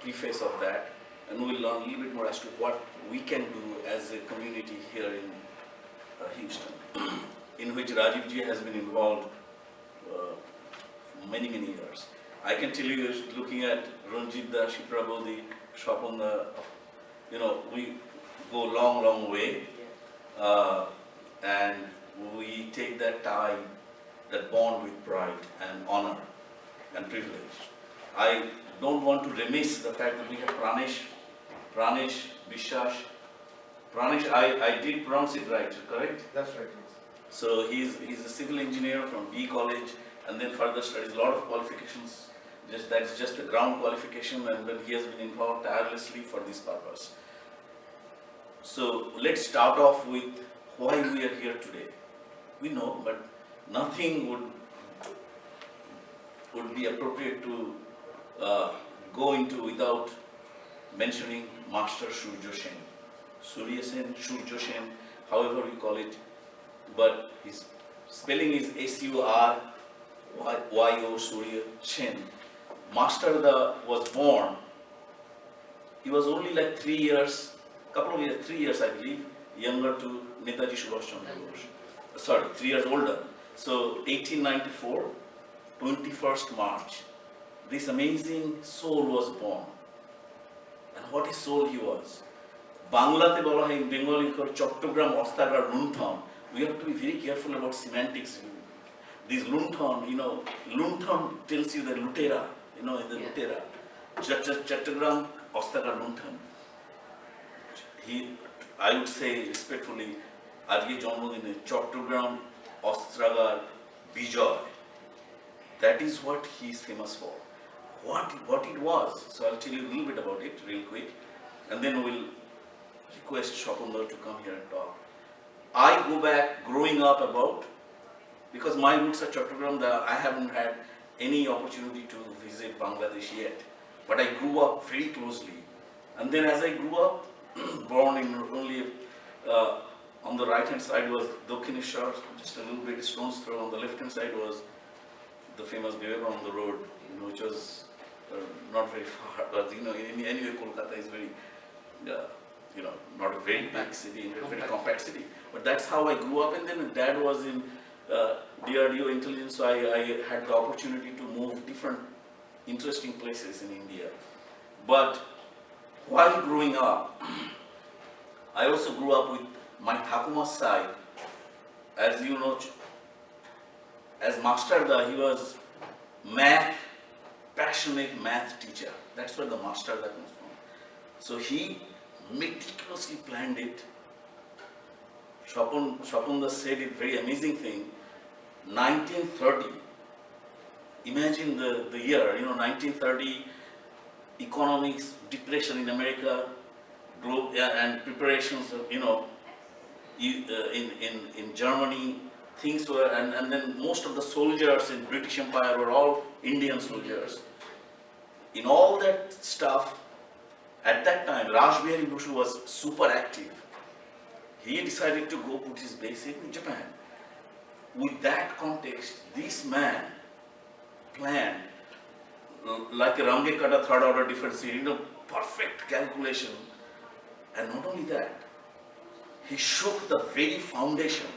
preface of that, and we'll learn a little bit more as to what we can do as a community here in Houston, in which Rajiv ji has been involved for many, many years. I can tell you, looking at Ranjit da, Shipra Bodhi, Shapon da, we go long, long way, and we take that tie, that bond with pride and honor and privilege. I don't want to remiss the fact that we have Pranesh, Vishwas. Pranesh, I did pronounce it right, correct? That's right, yes. So he's a civil engineer from B College, and then further studies, a lot of qualifications. That's just a ground qualification, and then he has been involved tirelessly for this purpose. So let's start off with why we are here today. We know, but nothing would be appropriate to go into without mentioning Master Surjya Sen. Surjya Sen, Surjya Sen, however we call it, but his spelling is S-U-R-Y-O, Surjya Sen. Master was born, he was only like 3 years, 3 years I believe, younger to Netaji Subhash Chandra Bose. Sorry, 3 years older. So 1894, 21st March, this amazing soul was born. And what a soul he was. Banglate bola hai, in Bengali called Chattogram Ostagar Lunthon. We have to be very careful about semantics. This Lunthon, Lunthon tells you the Lutera, in the Lutera. Chattogram Ostagar Lunthon. I would say respectfully, Ajge Janmodine Chattogram Ostragar Bijoy. That is what he is famous for. What it was. So I'll tell you a little bit about it real quick, and then we'll request Shapundar to come here and talk. I go back growing up because my roots are Chattogram, I haven't had any opportunity to visit Bangladesh yet, but I grew up very closely. And then as I grew up, born in only on the right hand side was Dokhineshwar, just a little bit stone's throw. On the left hand side was the famous Vivekananda Road, which was not very far, but anyway Kolkata is very, not a very big city, a very compact city. But that's how I grew up, and then Dad was in DRDO intelligence, so I had the opportunity to move different interesting places in India. But while growing up, I also grew up with my Thakuma's side. As you know, as Master Da, he was passionate math teacher. That's where the Master Da comes from. So he meticulously planned it. Shapunda said it, very amazing thing. 1930, imagine the year, 1930, economics, depression in America, and preparations, in Germany, things were, and then most of the soldiers in British Empire were all Indian soldiers. In all that stuff, at that time, Raj Bihari Basu was super active. He decided to go put his base in Japan. With that context, this man planned like a Range Kata third order differential, perfect calculation. And not only that, he shook the very foundation.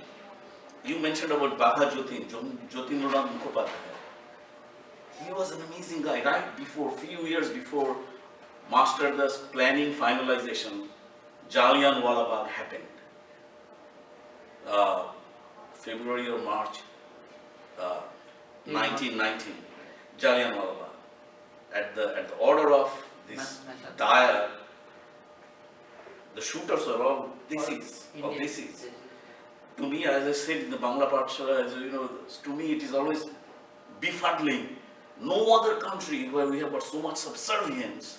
You mentioned about Baba Jyotirnath Mukhopadhyay. He was an amazing guy. Right before, few years before Master Da's planning finalization, Jallianwala Bagh happened. February or March 1919, Jallianwala Bagh. At the order of this Dyer, the shooters were all Desis. To me, as I said in the Bangla Pathshala, to me it is always befuddling. No other country where we have got so much subservience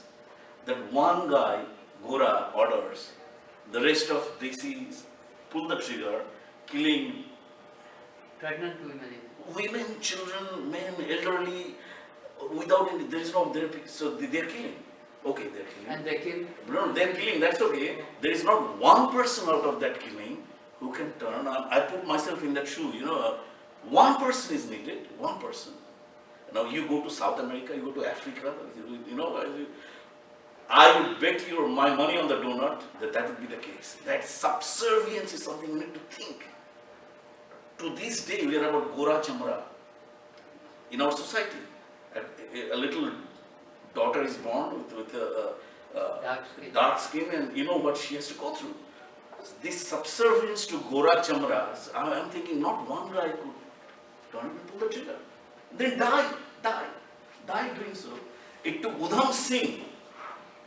that one guy, Gora, orders, the rest of Desis pull the trigger, killing pregnant women, children, men, elderly, without any, there is no therapy, so they are killing. Okay, they are killing. And they kill? No, they are killing, that's okay. There is not one person out of that killing who can turn. I put myself in that shoe, one person is needed, one person. Now you go to South America, you go to Africa, I would bet you my money on the donut that that would be the case. That subservience is something we need to think. To this day, we are about Gora Chamra in our society. A little daughter is born with dark skin, and you know what she has to go through. This subservience to Gora Chamras, I'm thinking not one guy could turn and pull the trigger. Then die doing so. It took Udham Singh,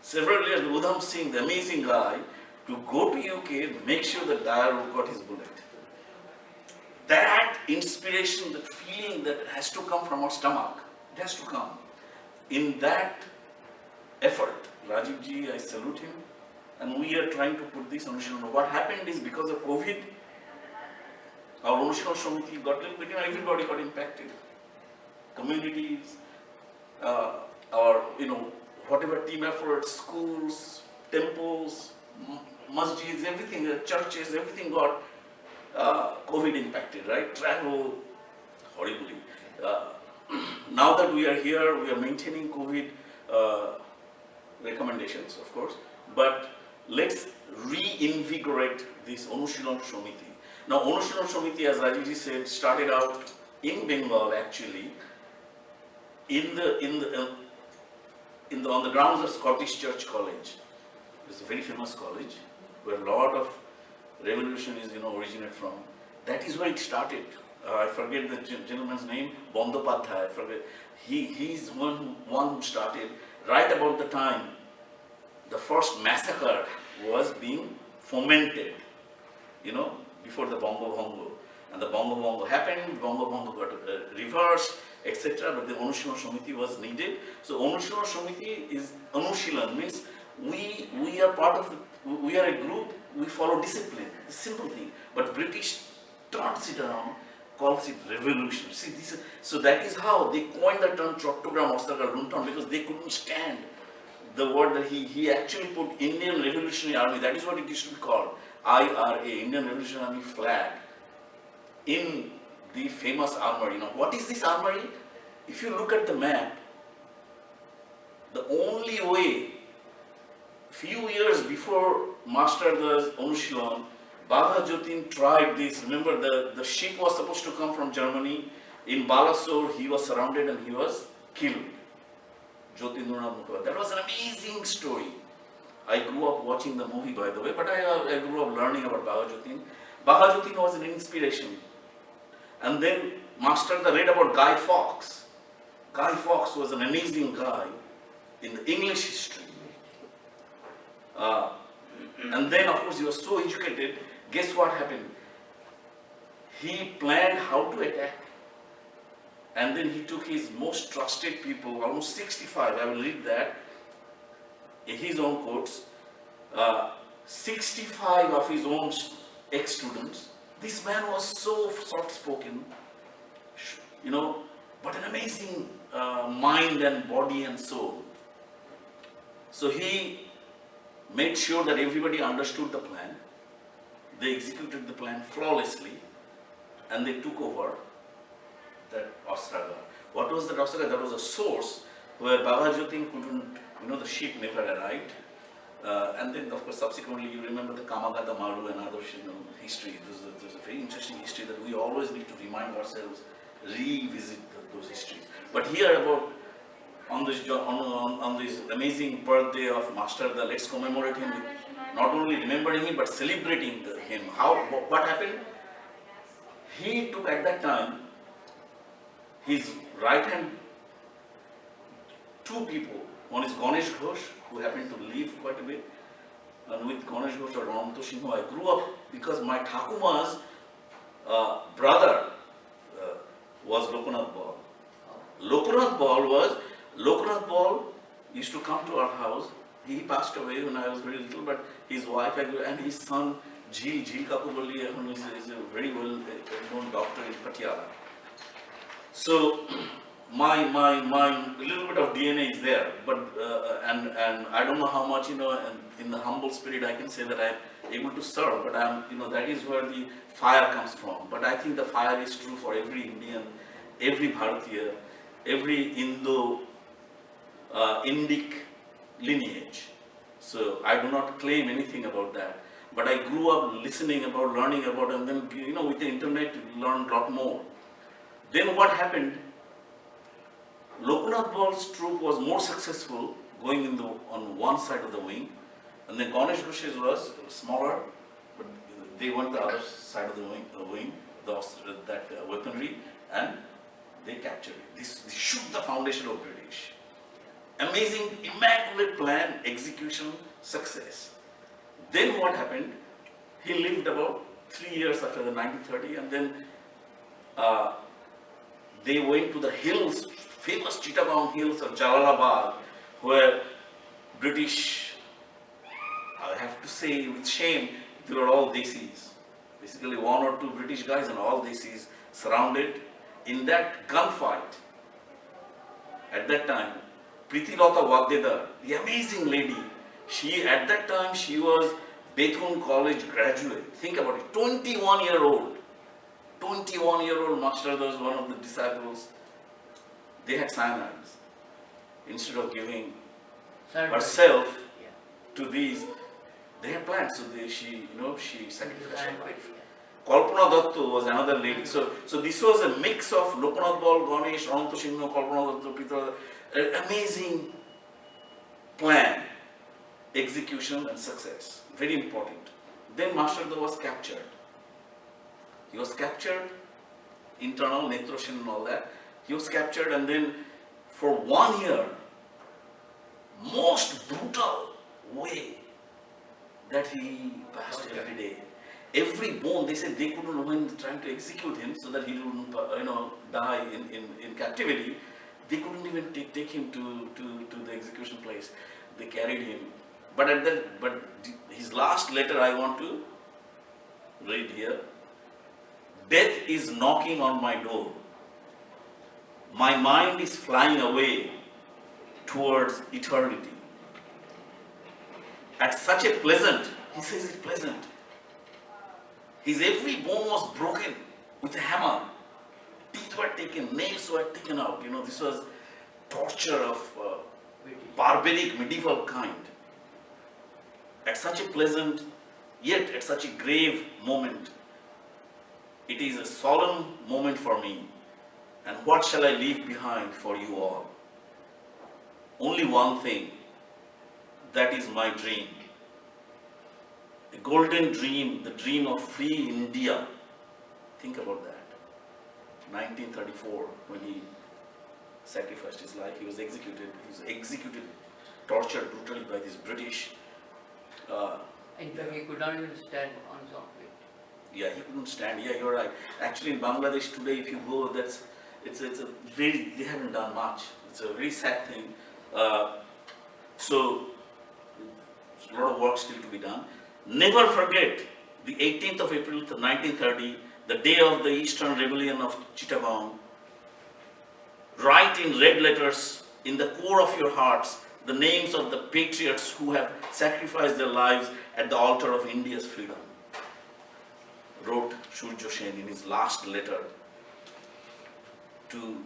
several years, Udham Singh, the amazing guy, to go to UK, make sure that Dyer got his bullet. That inspiration, that feeling that has to come from our stomach, it has to come. In that effort, Rajiv ji, I salute him, and we are trying to put this Anushilan. What happened is because of COVID, our Anushilan Samiti got a little bit, everybody got impacted. Communities, our, whatever team efforts, schools, temples, masjids, everything, churches, everything got COVID impacted, right? Travel, horribly. Now that we are here, we are maintaining COVID recommendations, of course, but let's reinvigorate this Anushilan Samiti. Now, Anushilan Samiti, as Rajivji said, started out in Bengal actually, on the grounds of Scottish Church College. It's a very famous college where a lot of revolution is, originate from. That is where it started. I forget the gentleman's name, Bandopadhyay. I forget. He's one who started right about the time the first massacre was being fomented, before the Bongo Bongo. And the Bongo Bongo happened, Bongo Bongo got reversed, etc. But the Anushilan Samiti was needed. So Anushilan Samiti is Anushilan, means we are part of we are a group, we follow discipline, a simple thing. But British turns it around, calls it revolution. See, so that is how they coined the term Chattogram Ostragar Lunton, because they couldn't stand the word that he actually put Indian Revolutionary Army, that is what it used to be called, IRA, Indian Revolutionary Army flag, in the famous armory. What is this armory? If you look at the map, the only way, few years before Master the Anushilan, Baba Jotin tried this. Remember, the ship was supposed to come from Germany. In Balasore, he was surrounded and he was killed. Jotindranath Mukherjee. That was an amazing story. I grew up watching the movie, by the way, but I grew up learning about Baba Jotin. Baba Jotin was an inspiration. And then Master read about Guy Fawkes. Guy Fawkes was an amazing guy in the English history. And then, of course, he was so educated. Guess what happened? He planned how to attack. And then he took his most trusted people, almost 65, I will read that, in his own quotes, 65 of his own ex-students. This man was so soft-spoken, but an amazing mind and body and soul. So he made sure that everybody understood the plan. They executed the plan flawlessly, and they took over that Ostraga. What was that Ostraga? That was a source where Baba Jotin couldn't, the ship never arrived. And then, of course, subsequently, you remember the Kamagata Maru and other history. There's a very interesting history that we always need to remind ourselves, revisit those histories. But here about on this amazing birthday of Master, let's commemorate him with not only remembering him but celebrating him. What happened? He took at that time his right hand, two people. One is Ganesh Ghosh, who happened to live quite a bit, and with Ganesh Ghosh or Ramto Singho, I grew up because my Thakuma's brother was Lokanath Bal. Lokanath Bal used to come to our house. He passed away when I was very little, but his wife and his son, Jhil Kapoorli, is a very well known doctor in Patiala. So my little bit of DNA is there, but and I don't know how much, and in the humble spirit I can say that I'm able to serve, but that is where the fire comes from. But I think the fire is true for every Indian, every Bharatiya, every Indo-Indic lineage. So I do not claim anything about that. But I grew up listening about, learning about, and then with the internet you learn a lot more. Then what happened? Loknath Ball's troop was more successful going on one side of the wing, and then Ganesh Ghosh's was smaller, but they went the other side of the wing, that weaponry, and they captured it. This shook the foundation of British. Amazing, immaculate plan, execution, success. Then what happened? He lived about 3 years after the 1930, and then they went to the hills, famous Chittagong hills of Jalalabad, where British, I have to say with shame, they were all desis. Basically 1 or 2 British guys and all desis surrounded. In that gunfight, at that time, Pritilata Vadedar, the amazing lady, at that time she was Bethune College graduate. Think about it, 21-year-old. 21-year-old master was one of the disciples. They had cyanides. Instead of giving herself to these, they had plans. So she sacrificed her life. Kalpana Datta was another lady. So this was a mix of Loknath Ball, Ganesh, Ananta Singh, Kalpana Datta, Pritha, an amazing plan, execution and success. Very important. Then Master was captured. He was captured, internal, Netroshin and all that. He was captured, and then for 1 year, most brutal way that he passed every day. Every bone, they said they couldn't, when trying to execute him so that he wouldn't die in captivity, they couldn't even take him to the execution place. They carried him. But his last letter I want to read here. Death is knocking on my door. My mind is flying away towards eternity. At such a pleasant, he says it's pleasant. His every bone was broken with a hammer. Teeth were taken, nails were taken out. This was torture of barbaric medieval kind. At such a pleasant, yet at such a grave moment, it is a solemn moment for me. And what shall I leave behind for you all? Only one thing, that is my dream. A golden dream, the dream of free India. Think about that. 1934, when he sacrificed his life, he was executed. He was executed, tortured brutally by these British. In fact, he could not even stand on his own feet. Yeah, he couldn't stand. Yeah, you're right. Actually, in Bangladesh today, if you go, it's a very, they haven't done much. It's a very sad thing. So, a lot of work still to be done. Never forget the 18th of April 1930, the day of the Eastern Rebellion of Chittagong. Write in red letters in the core of your hearts the names of the patriots who have sacrificed their lives at the altar of India's freedom, wrote Surjya Sen in his last letter to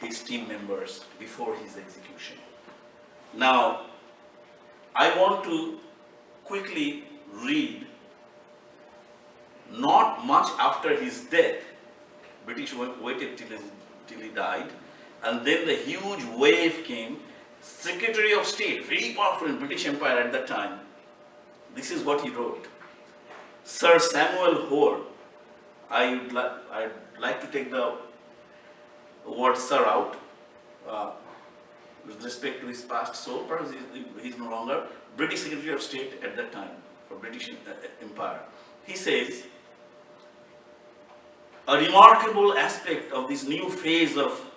his team members before his execution. Now, I want to quickly read, not much after his death, British waited till he died, and then the huge wave came. Secretary of State, very powerful in British Empire at that time, this is what he wrote. Sir Samuel Hoare, I'd like to take the word sir out, with respect to his past soul, perhaps he's no longer British Secretary of State at that time for British Empire. He says, a remarkable aspect of this new phase of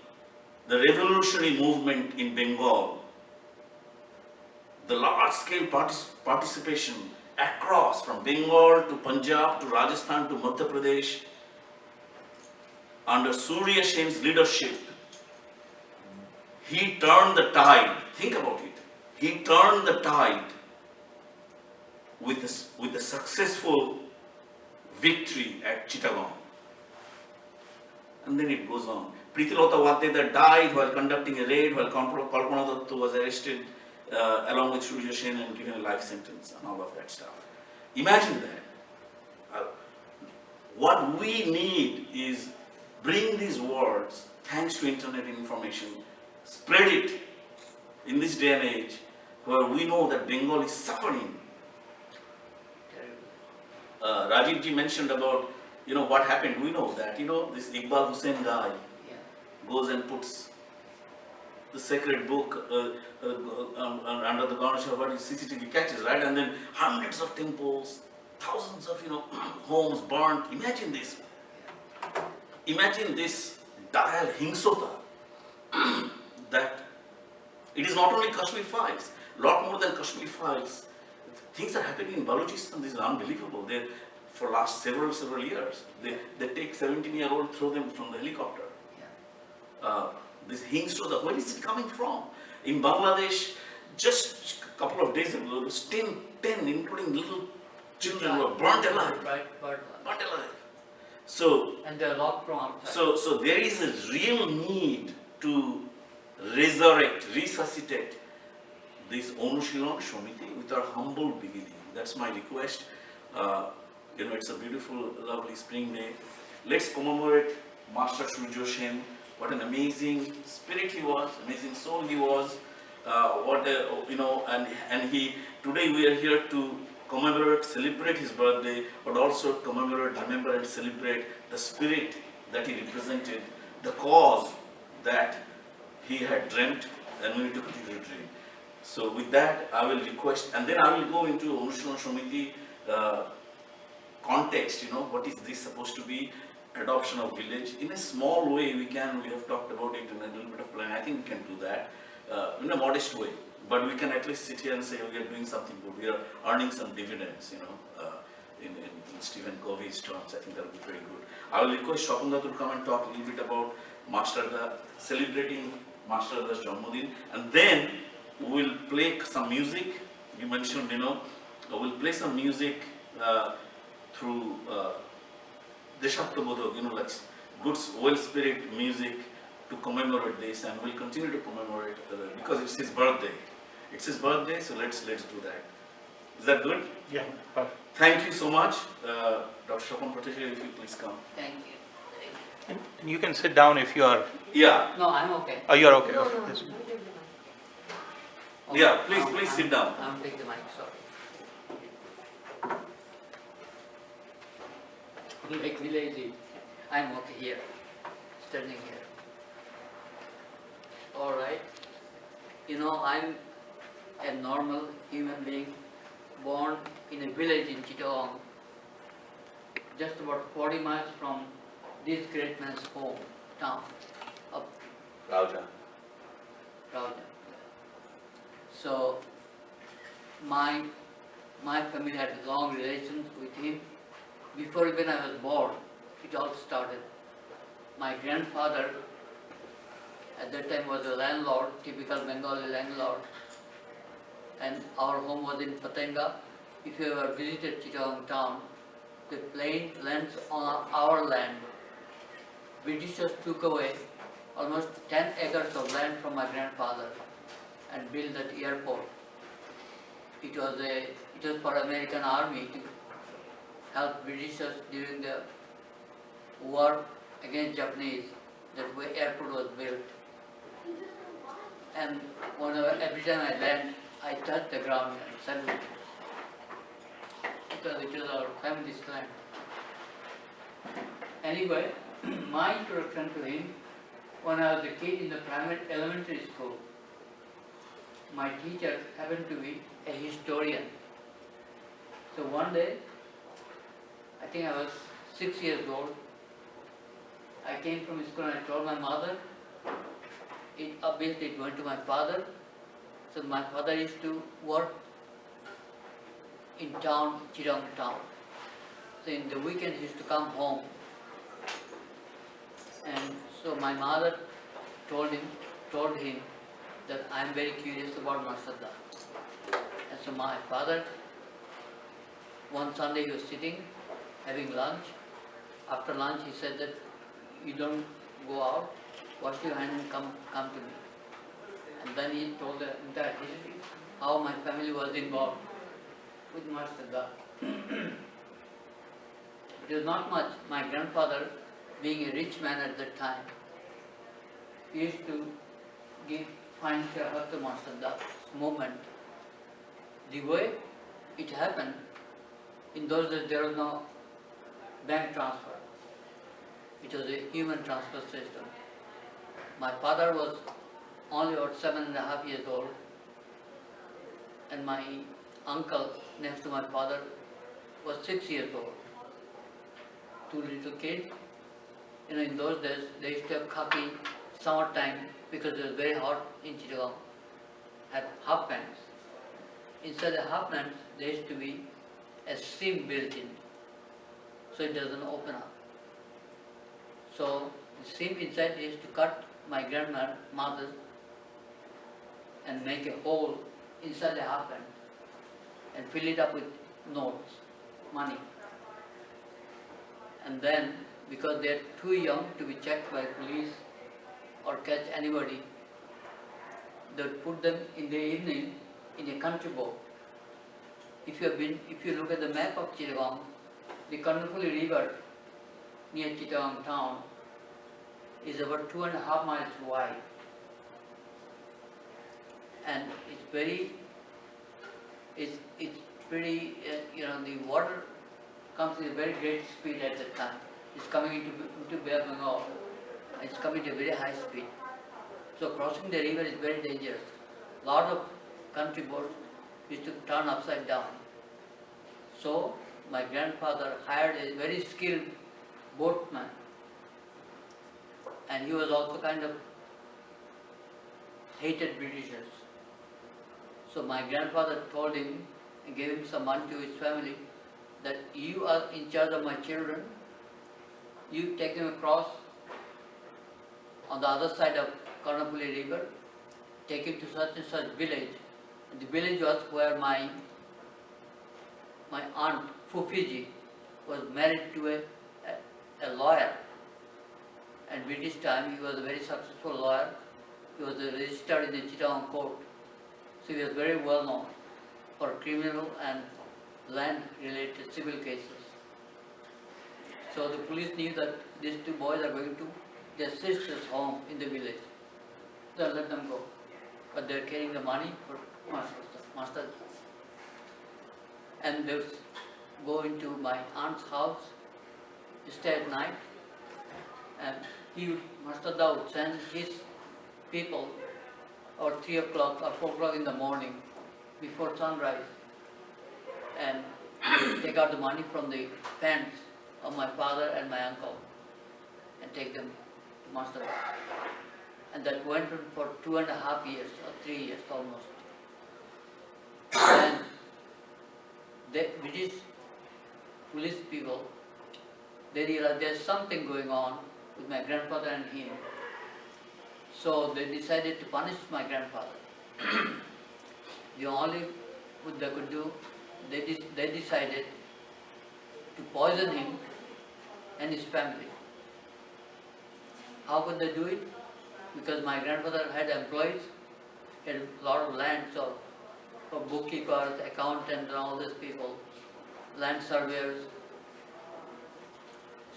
the revolutionary movement in Bengal, the large-scale participation across from Bengal to Punjab to Rajasthan to Madhya Pradesh, under Surya Sen's leadership, he turned the tide. Think about it. He turned the tide with a successful victory at Chittagong. And then it goes on. Pritilata Vadedar died while conducting a raid, while Kalpana Datta was arrested along with Surjya Sen and given a life sentence and all of that stuff. Imagine that. What we need is bring these words, thanks to internet information, spread it in this day and age where we know that Bengal is suffering. Rajiv ji mentioned about, what happened. We know that, this Iqbal Hussain guy goes and puts the sacred book under the garnish of what is CCTV catches, right? And then hundreds of temples, thousands of, homes burnt. Imagine this. Imagine this dire hingsota that it is not only Kashmir files, lot more than Kashmir files. Things are happening in Balochistan. This is unbelievable. For last several years, they take 17-year-old, throw them from the helicopter. This hingsota, where is it coming from? In Bangladesh, just a couple of days ago, it was 10, including little children, were burnt alive. Burnt alive. So, and they're locked from outside. So there is a real need to resurrect, resuscitate this Onushilan Shomiti with our humble beginning. That's my request. It's a beautiful, lovely spring day. Let's commemorate Master Surjya Sen. What an amazing spirit he was, amazing soul he was. And he, today we are here to commemorate, celebrate his birthday, but also commemorate, remember and celebrate the spirit that he represented, the cause that he had dreamt, and we need to continue to dream. So with that, I will request, and then I will go into Onushilan Shomiti context, what is this supposed to be? Adoption of village. In a small way we have talked about it in a little bit of plan. I think we can do that in a modest way. But we can at least sit here and say we are doing something good. We are earning some dividends, in Stephen Covey's terms. I think that will be very good. I will request Shapanda to come and talk a little bit about celebrating Master Da's Janmadin, and then we will play some music. You mentioned, we'll play some music through Deshaktobodhok, like good, well-spirit music to commemorate this, and we'll continue to commemorate because it's his birthday. It's his birthday, so let's do that. Is that good? Yeah, perfect. Thank you so much. Dr. Shapan Patel, if you please come. Thank you. And you can sit down if you are. Yeah. No, I'm okay. Oh, you are okay. No, Okay. no, Yes. Okay. Yeah, please sit down. I'll take the mic, sorry. Make me lazy. I'm okay here, standing here. All right. I'm a normal human being born in a village in Chittagong, just about 40 miles from this great man's home, town, of Raja. Raja. So, my family had long relations with him. Before even I was born, it all started. My grandfather at that time was a landlord, typical Bengali landlord, and our home was in Patenga. If you ever visited Chittagong town, the plain lands on our land, Britishers took away almost 10 acres of land from my grandfather and built that airport. It was for American Army to help Britishers during the war against Japanese. That way airport was built. And every time I land, I touch the ground and salute, because it was our family's land. Anyway, my introduction to him, when I was a kid in the primary elementary school, my teacher happened to be a historian. So one day, I think I was 6 years old, I came from school and I told my mother. Obviously it went to my father. So my father used to work in town, Chittagong town. So in the weekend he used to come home. And so my mother told him that I am very curious about Master Da. And so my father, one Sunday he was sitting, having lunch. After lunch he said that you don't go out, wash your hand and come to me. And then he told the entire history, how my family was involved with Master Da. It was not much. My grandfather, being a rich man at that time, used to give financial help to Master Da's movement. The way it happened, in those days there was no bank transfer. It was a human transfer system. My father was only about 7.5 years old, and my uncle next to my father was 6 years old. Two little kids. In those days they used to have coffee summertime because it was very hot in Chittagong, had half pants. Inside the half pants there used to be a seam built in, so it doesn't open up. So the seam inside they used to cut my grandmother and make a hole inside the half pant and fill it up with notes, money. And then, because they are too young to be checked by police or catch anybody, they would put them in the evening in a country boat. If you look at the map of Chittagong, the Karnapuli River near Chittagong town is about 2.5 miles wide, and it's pretty. The water comes with a very great speed at that time. It's coming into Bay of Bengal. It's coming at a very high speed. So crossing the river is very dangerous. Lot of country boats used to turn upside down. So my grandfather hired a very skilled boatman, and he was also kind of hated Britishers. So my grandfather told him and gave him some money to his family that you are in charge of my children. You take them across on the other side of Karnapuli River, take him to such and such village. And the village was where my aunt Fufiji was married to a lawyer. At British time he was a very successful lawyer. He was registered in the Chittagong court. So he was very well known for criminal and land related civil cases. So the police knew that these two boys are going to their sister's home in the village. They'll let them go. But they're carrying the money for master. And they'll go into my aunt's house, stay at night, and Master Da would send his people or 3 o'clock or 4 o'clock in the morning before sunrise and take out the money from the pants of my father and my uncle and take them to Master Da. And that went on for 2.5 years or 3 years almost. And the British police people, they realized there's something going on with my grandfather and him. So they decided to punish my grandfather. The only what they could do, they decided to poison him and his family. How could they do it? Because my grandfather had employees, he had a lot of land, so for bookkeepers, accountants and all these people, land surveyors.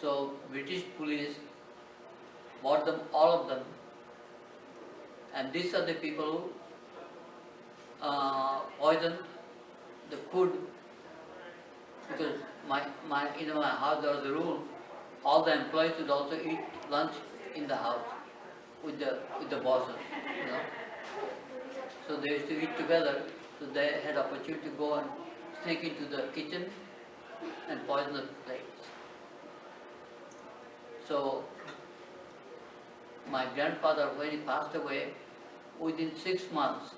So British police bought them, all of them, and these are the people who poisoned the food, because in my house there was a rule, all the employees would also eat lunch in the house with the bosses, So they used to eat together, so they had opportunity to go and sneak into the kitchen and poison the plates. So my grandfather, when he passed away, within 6 months,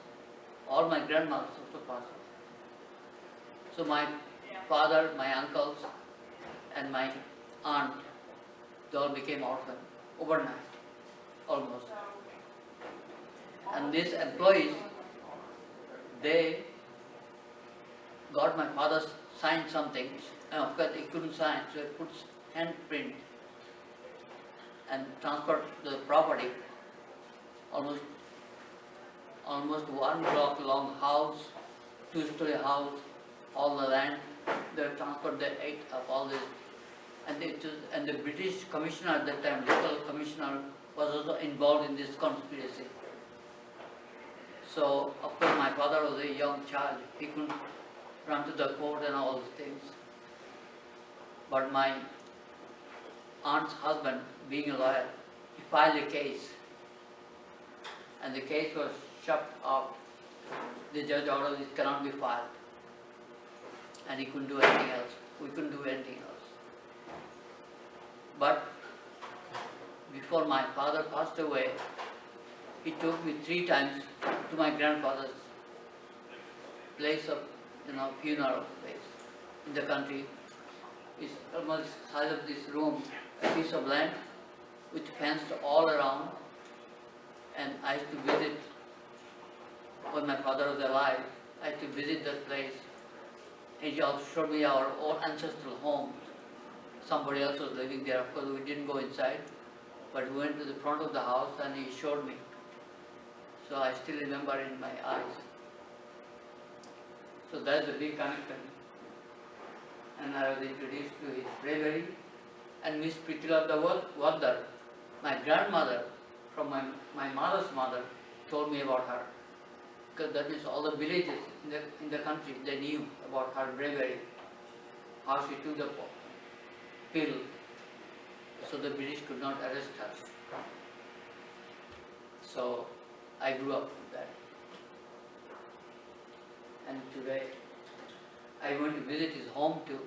all my grandmothers also passed away. So my father, my uncles, and my aunt, they all became orphans overnight, almost. And these employees, they got my father signed something, and of course he couldn't sign, so he put handprint and transferred the property almost almost 1 block long house, 2-story house, all the land, they transferred, they ate up all this. And the British commissioner at that time, local commissioner, was also involved in this conspiracy. So, of course, my father was a young child. He couldn't run to the court and all these things. But my aunt's husband, being a lawyer, he filed a case. And the case was shut up. The judge ordered it cannot be filed. And he couldn't do anything else. We couldn't do anything else. But before my father passed away, he took me 3 times to my grandfather's place of, funeral place in the country. It's almost the size of this room, a piece of land with fence all around. And I used to visit, when my father was alive, I used to visit that place. And he also showed me our old ancestral homes. Somebody else was living there. Of course, we didn't go inside, but we went to the front of the house and he showed me. So I still remember in my eyes. So that's a big connection. And I was introduced to his bravery. And Miss Pritila Wardar, my grandmother, from my mother's mother, told me about her. Because that means all the villages in the country, they knew about her bravery, how she took the pill, so the British could not arrest her. So I grew up with that. And today I went to visit his home too,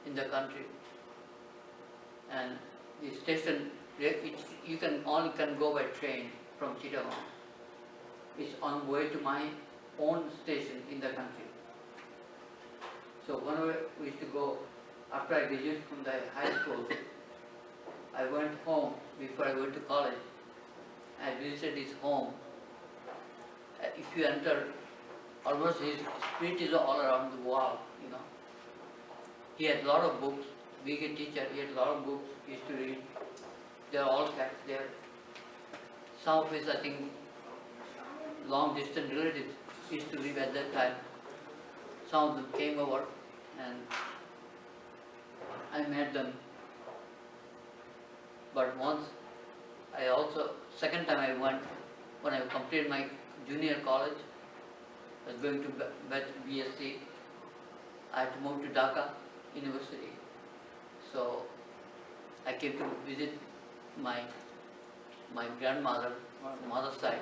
in the country. And the station, you can only go by train from Chittagong. It's on way to my own station in the country. So whenever we used to go, after I graduated from the high school, I went home before I went to college. I visited his home. If you enter, almost his spirit is all around the wall, He had a lot of books. Being a teacher, he had a lot of books he used to read. They are all kept there. Some of his, I think, long distance relatives used to live at that time. Some of them came over and I met them. But once, second time I went, when I completed my junior college, I was going to BSc, I had to move to Dhaka University. So I came to visit my grandmother, mother's side,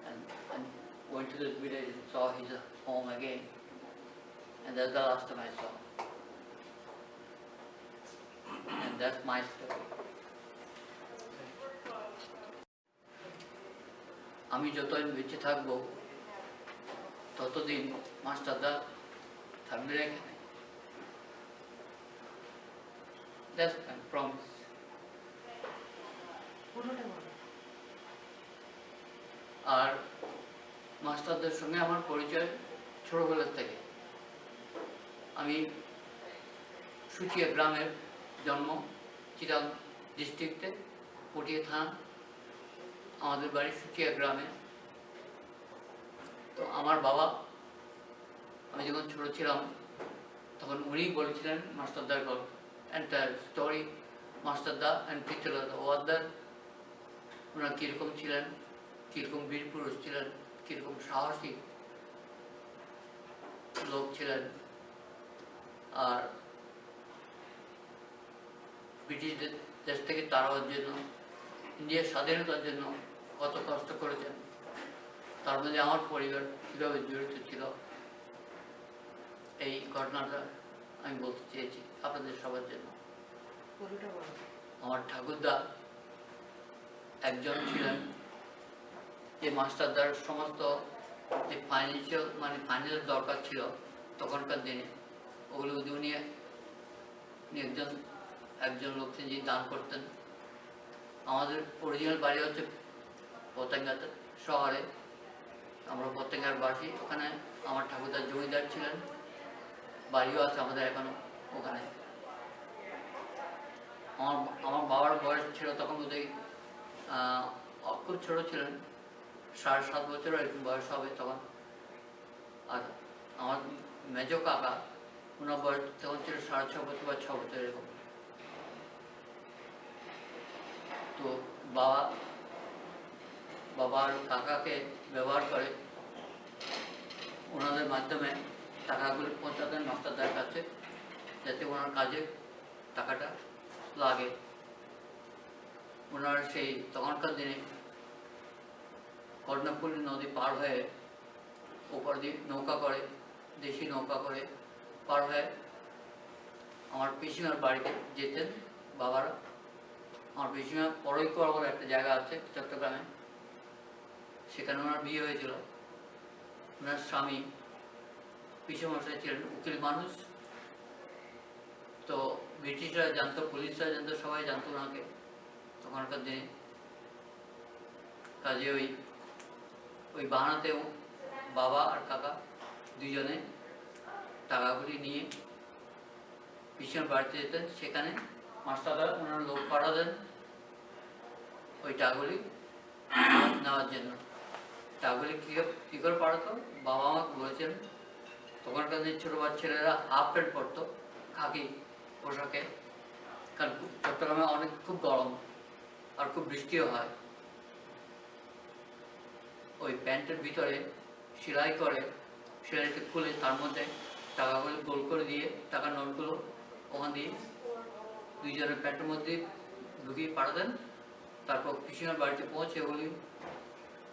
and went to the village and saw his home again. And that's the last time I saw. And that's my story. আমি যতদিন বেঁচে থাকবো ততদিন মাস্টারদা থাকবে এখানে। That's my promise. আর মাস্টারদের সঙ্গে আমার পরিচয় ছোটবেলার থেকে। আমি সুচিয়া গ্রামের জন্ম, চিরাং ডিস্ট্রিক্টে, পটিয়া থানা, আমাদের বাড়ি সুচিয়া গ্রামে। তো আমার বাবা, আমি যখন ছোট ছিলাম তখন উনি বলেছিলেন মাস্টারদার গল্প, এন্টায়ার স্টোরি, মাস্টারদা অ্যান্ড পিতলা ওয়াদ্দার, ওনারা কীরকম ছিলেন, কীরকম বীর পুরুষ ছিলেন, কীরকম সাহসী লোক ছিলেন, আর ব্রিটিশদের দেশ থেকে তাড়ানোর জন্য, ইন্ডিয়ার স্বাধীনতার জন্য কত কষ্ট করেছেন, তার মধ্যে আমার পরিবার কীভাবে জড়িত ছিল, এই ঘটনাটা আমি বলতে চেয়েছি আপনাদের সবার জন্য। আমার ঠাকুরদা একজন ছিলেন যে মাস্টারদার সমস্ত যে ফাইন্যান্সিয়াল দরকার ছিল তখনকার দিনে, ওগুলো উনি একজন লোক যে দান করতেন। আমাদের অরিজিনাল বাড়ি হচ্ছে পতেঙ্গা শহরে, আমরা পতেঙ্গার বাসী। ওখানে আমার ঠাকুরদার জমিদার ছিলেন, বাড়িও আছে আমাদের এখনো ওখানে। আমার বাবার বয়স ছিল তখন বোধহয় খুব ছোট ছিলেন, 7.5 বছর এরকম বয়স হবে তখন। আর আমার মেজো কাকা, ওনার বয়স তখন ছিল 6.5 বছর বা 6 বছর এরকম। তো বাবার কাকাকে ব্যবহার করে ওনাদের মাধ্যমে টাকাগুলি পৌঁছাতেন মাস্টারদার কাছে, যাতে ওনার কাজে টাকাটা লাগে। ওনার সেই তখনকার দিনে কর্ণফুলী নদী পার হয়ে ওপর দিয়ে নৌকা করে, দেশি নৌকা করে পার হয়ে আমার পিসিমার বাড়িতে যেতেন বাবারা। আমার পিসিমা পরৈকর বলে একটা জায়গা আছে চট্টগ্রামে, সেখানে ওনার বিয়ে হয়েছিল। ওনার স্বামী পিসেমশাই ছিলেন উকিল মানুষ, তো ব্রিটিশরা জানতো, পুলিশরা জানতো, সবাই জানতো ওনাকে তখনকার দিনে। কাজে ওই বাহানাতেও বাবা আর কাকা দুজনে টাকাগুলি নিয়ে পিসের বাড়িতে যেতেন। সেখানে মাস্টারদা ওনার লোক পাঠা দেন ওই টাকাগুলি নেওয়ার জন্য। টাকাগুলি কী করে পাঠাতো বাবা আমাকে বলেছেন, তখনকার দিন ছোটো ছেলেরা হাফ প্যান্ট পরতো খাকি পোশাকে, কারণ চট্টগ্রামে অনেক খুব গরম আর খুব বৃষ্টিও হয়। ওই প্যান্টের ভিতরে সেলাই করে, সেলাইটা খুলে তার মধ্যে টাকাগুলো গোল করে দিয়ে টাকার নোটগুলো ওখান দিয়ে দুইজনের প্যান্টের মধ্যে ঢুকিয়ে পাঠাতেন। তারপর কৃষ্ণের বাড়িতে পৌঁছে ওগুলি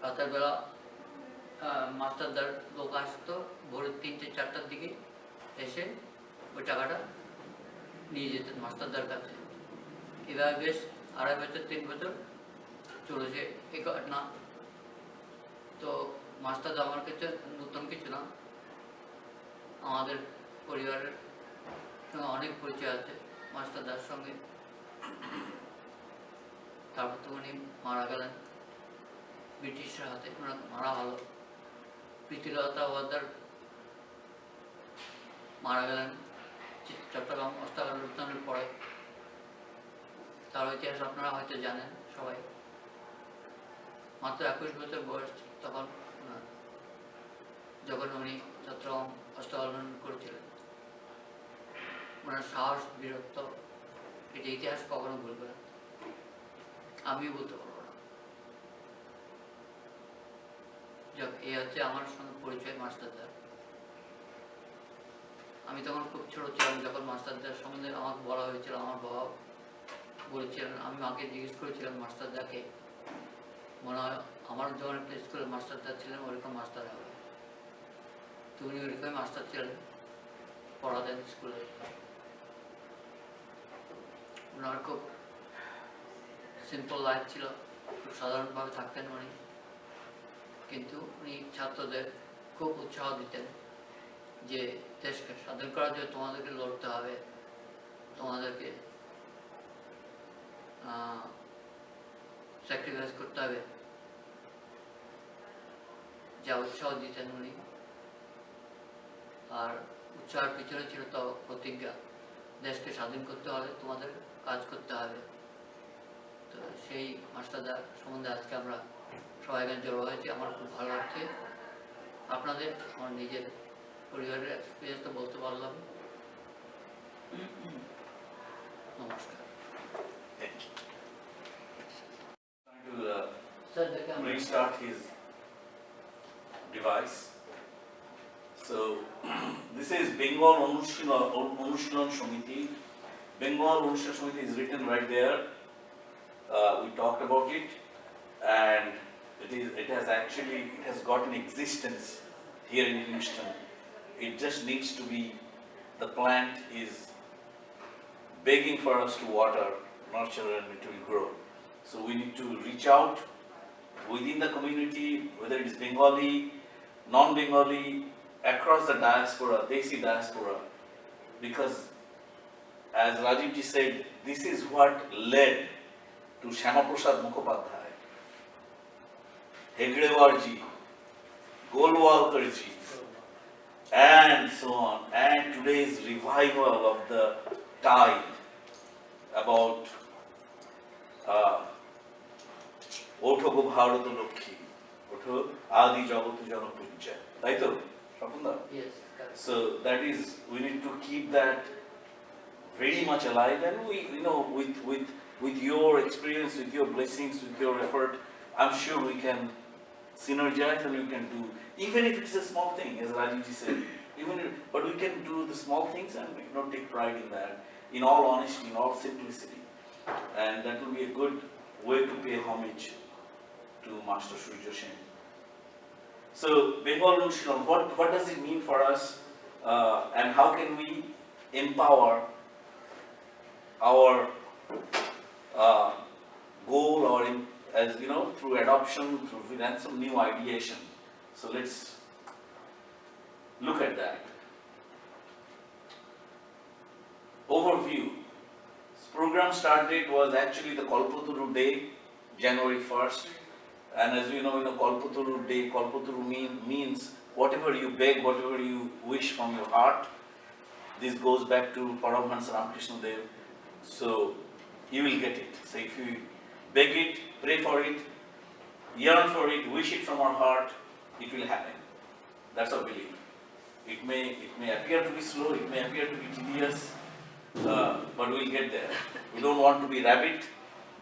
রাতের বেলা মাস্টারদার লোক আসতো ভোরের 3-4টার দিকে এসে ওই টাকাটা নিয়ে যেতেন মাস্টারদার কাছে। এভাবে বেশ 2.5 বছর 3 বছর চলেছে এই ঘটনা। তো মাস্টারদা আমার কাছে নতুন কিছু না, আমাদের পরিবারের সঙ্গে অনেক পরিচয় আছে মাস্টারদার সঙ্গে। তারপর তো উনি মারা গেলেন ব্রিটিশের হাতে, ওনার মারা হলো। প্রীতিলতা ওয়াদার মারা গেলেন চট্টগ্রাম অস্ত্রাগার লুণ্ঠনের পরে। তার ইতিহাস আপনারা হয়তো জানেন সবাই। মাত্র 21 বছর বয়স তখন ওনার, যখন উনি চট্টগ্রাম অস্ত্রাগার লুণ্ঠন করেছিলেন। ওনার সাহস, বীরত্ব, এটা ইতিহাস কখনো ভুলবে না, আমিও বলতে পারবো না। যাক, এই হচ্ছে আমার সঙ্গে পরিচয় মাস্টারদার। আমি তখন খুব ছোট ছিলাম যখন মাস্টারদার সম্বন্ধে আমাকে বলা হয়েছিল। আমার বাবা বলেছিলেন, আমি মাকে জিজ্ঞেস করেছিলাম মাস্টারদাকে, মনে হয় আমার যখন একটা স্কুলে মাস্টারদা ছিলেন ওরকম মাস্টার হবে। তো উনি ওইরকম মাস্টার ছিলেন, পড়াতেন স্কুলে। ওনার খুব সিম্পল লাইফ ছিল, খুব সাধারণভাবে থাকতেন উনি, কিন্তু উনি ছাত্রদের খুব উৎসাহ দিতেন যে দেশকে স্বাধীন করার জন্য তোমাদেরকে লড়তে হবে, তোমাদেরকে স্যাক্রিফাইস করতে হবে, যা উৎসাহ দিতেন উনি। আর উৎসাহের পিছনে ছিল তো প্রতিজ্ঞা, দেশকে স্বাধীন করতে হলে তোমাদের কাজ করতে হবে। তো সেই মাস্টারদা সম্বন্ধে আজকে আমরা সবাই এখানে জড়ো হয়েছি, আমার খুব ভালো লাগছে। আপনাদের আমার নিজের পরিবারের এক্সপিরিয়েন্স তো বলতে পারলাম। নমস্কার। Trying to restart his device. So this is Bengal Anushilon Samiti. Bengal Anushilon Samiti is written right there. We talked about it, and it has got an existence here in Houston. It just needs to be, the plant is begging for us to water, nurture, and it will grow. So we need to reach out within the community, whether it is Bengali, non-Bengali, across the diaspora, Desi diaspora, because as Rajiv ji said, this is what led to Shyama Prasad Mukhopadhyay, Hegdewar ji, Golwalkar ji, and so on, and today's revival of the tide about Otho Go Bharat Lokhi, Otho আদি জগত জনপূজ্য, তাই তো স্বপনদা? Yes, correct. So that is, we need to keep that very much alive, and we, with your experience, with your blessings, with your effort, I'm sure we can synergize and we can do, even if it's a small thing, as Rajivji said, but we can do the small things and take pride in that, in all honesty, in all simplicity, and that will be a good way to pay homage to Master Surjya Sen. So Bengal Nushilon, what does it mean for us, and how can we empower our goal, or as through adoption, through and some new ideation. So let's look at that. Overview. This program start date was actually the Kalpataru Day, January 1st. And as you know, Kalpataru Day, Kalpataru means whatever you beg, whatever you wish from your heart. This goes back to Paramhansa Ramakrishna Dev. So you will get it. So if you beg it, pray for it, yearn for it, wish it from our heart, it will happen. That's our belief. It may appear to be slow, it may appear to be tedious, but we'll get there. We don't want to be rabbit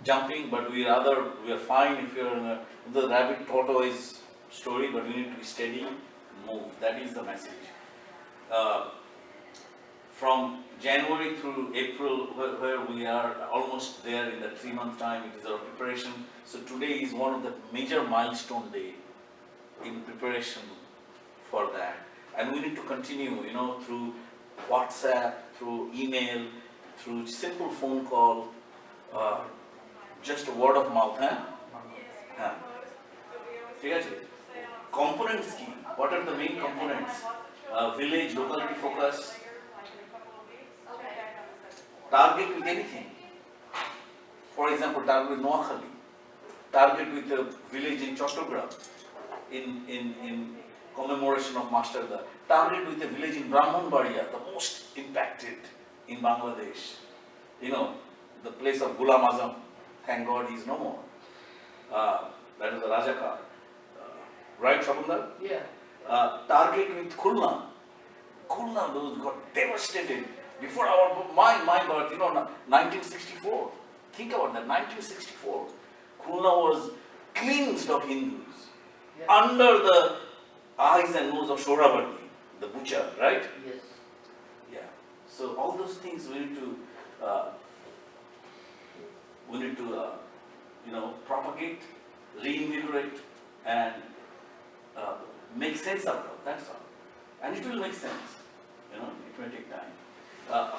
jumping, but we are fine if you're in the rabbit tortoise story, but we need to be steady, move. That is the message. From January through April, where we are almost there in the 3-month time, it is our preparation. So today is one of the major milestone day in preparation for that. And we need to continue, through WhatsApp, through email, through simple phone call, just a word of mouth, ঠিক আছে? Components key. What are the main components? Village, locality focus, target with anything. For example, target with Noakhali, target with a village in Chattogram in commemoration of Master Da, target with a village in Brahmanbaria, the most impacted in Bangladesh. The place of Ghulam Azam, thank God he is no more. That is the Rajakar. Right, Shabundar? Yeah. Target with Khulna. Khulna, those got devastated. Before my birth, 1964. Think about that, 1964. Khulna was cleansed of Hindus. Yeah. Under the eyes and nose of Shoravarti, the butcher, right? Yes. Yeah. So all those things we need to propagate, reinvigorate, and make sense out of. That's all. And it will make sense. It may take time.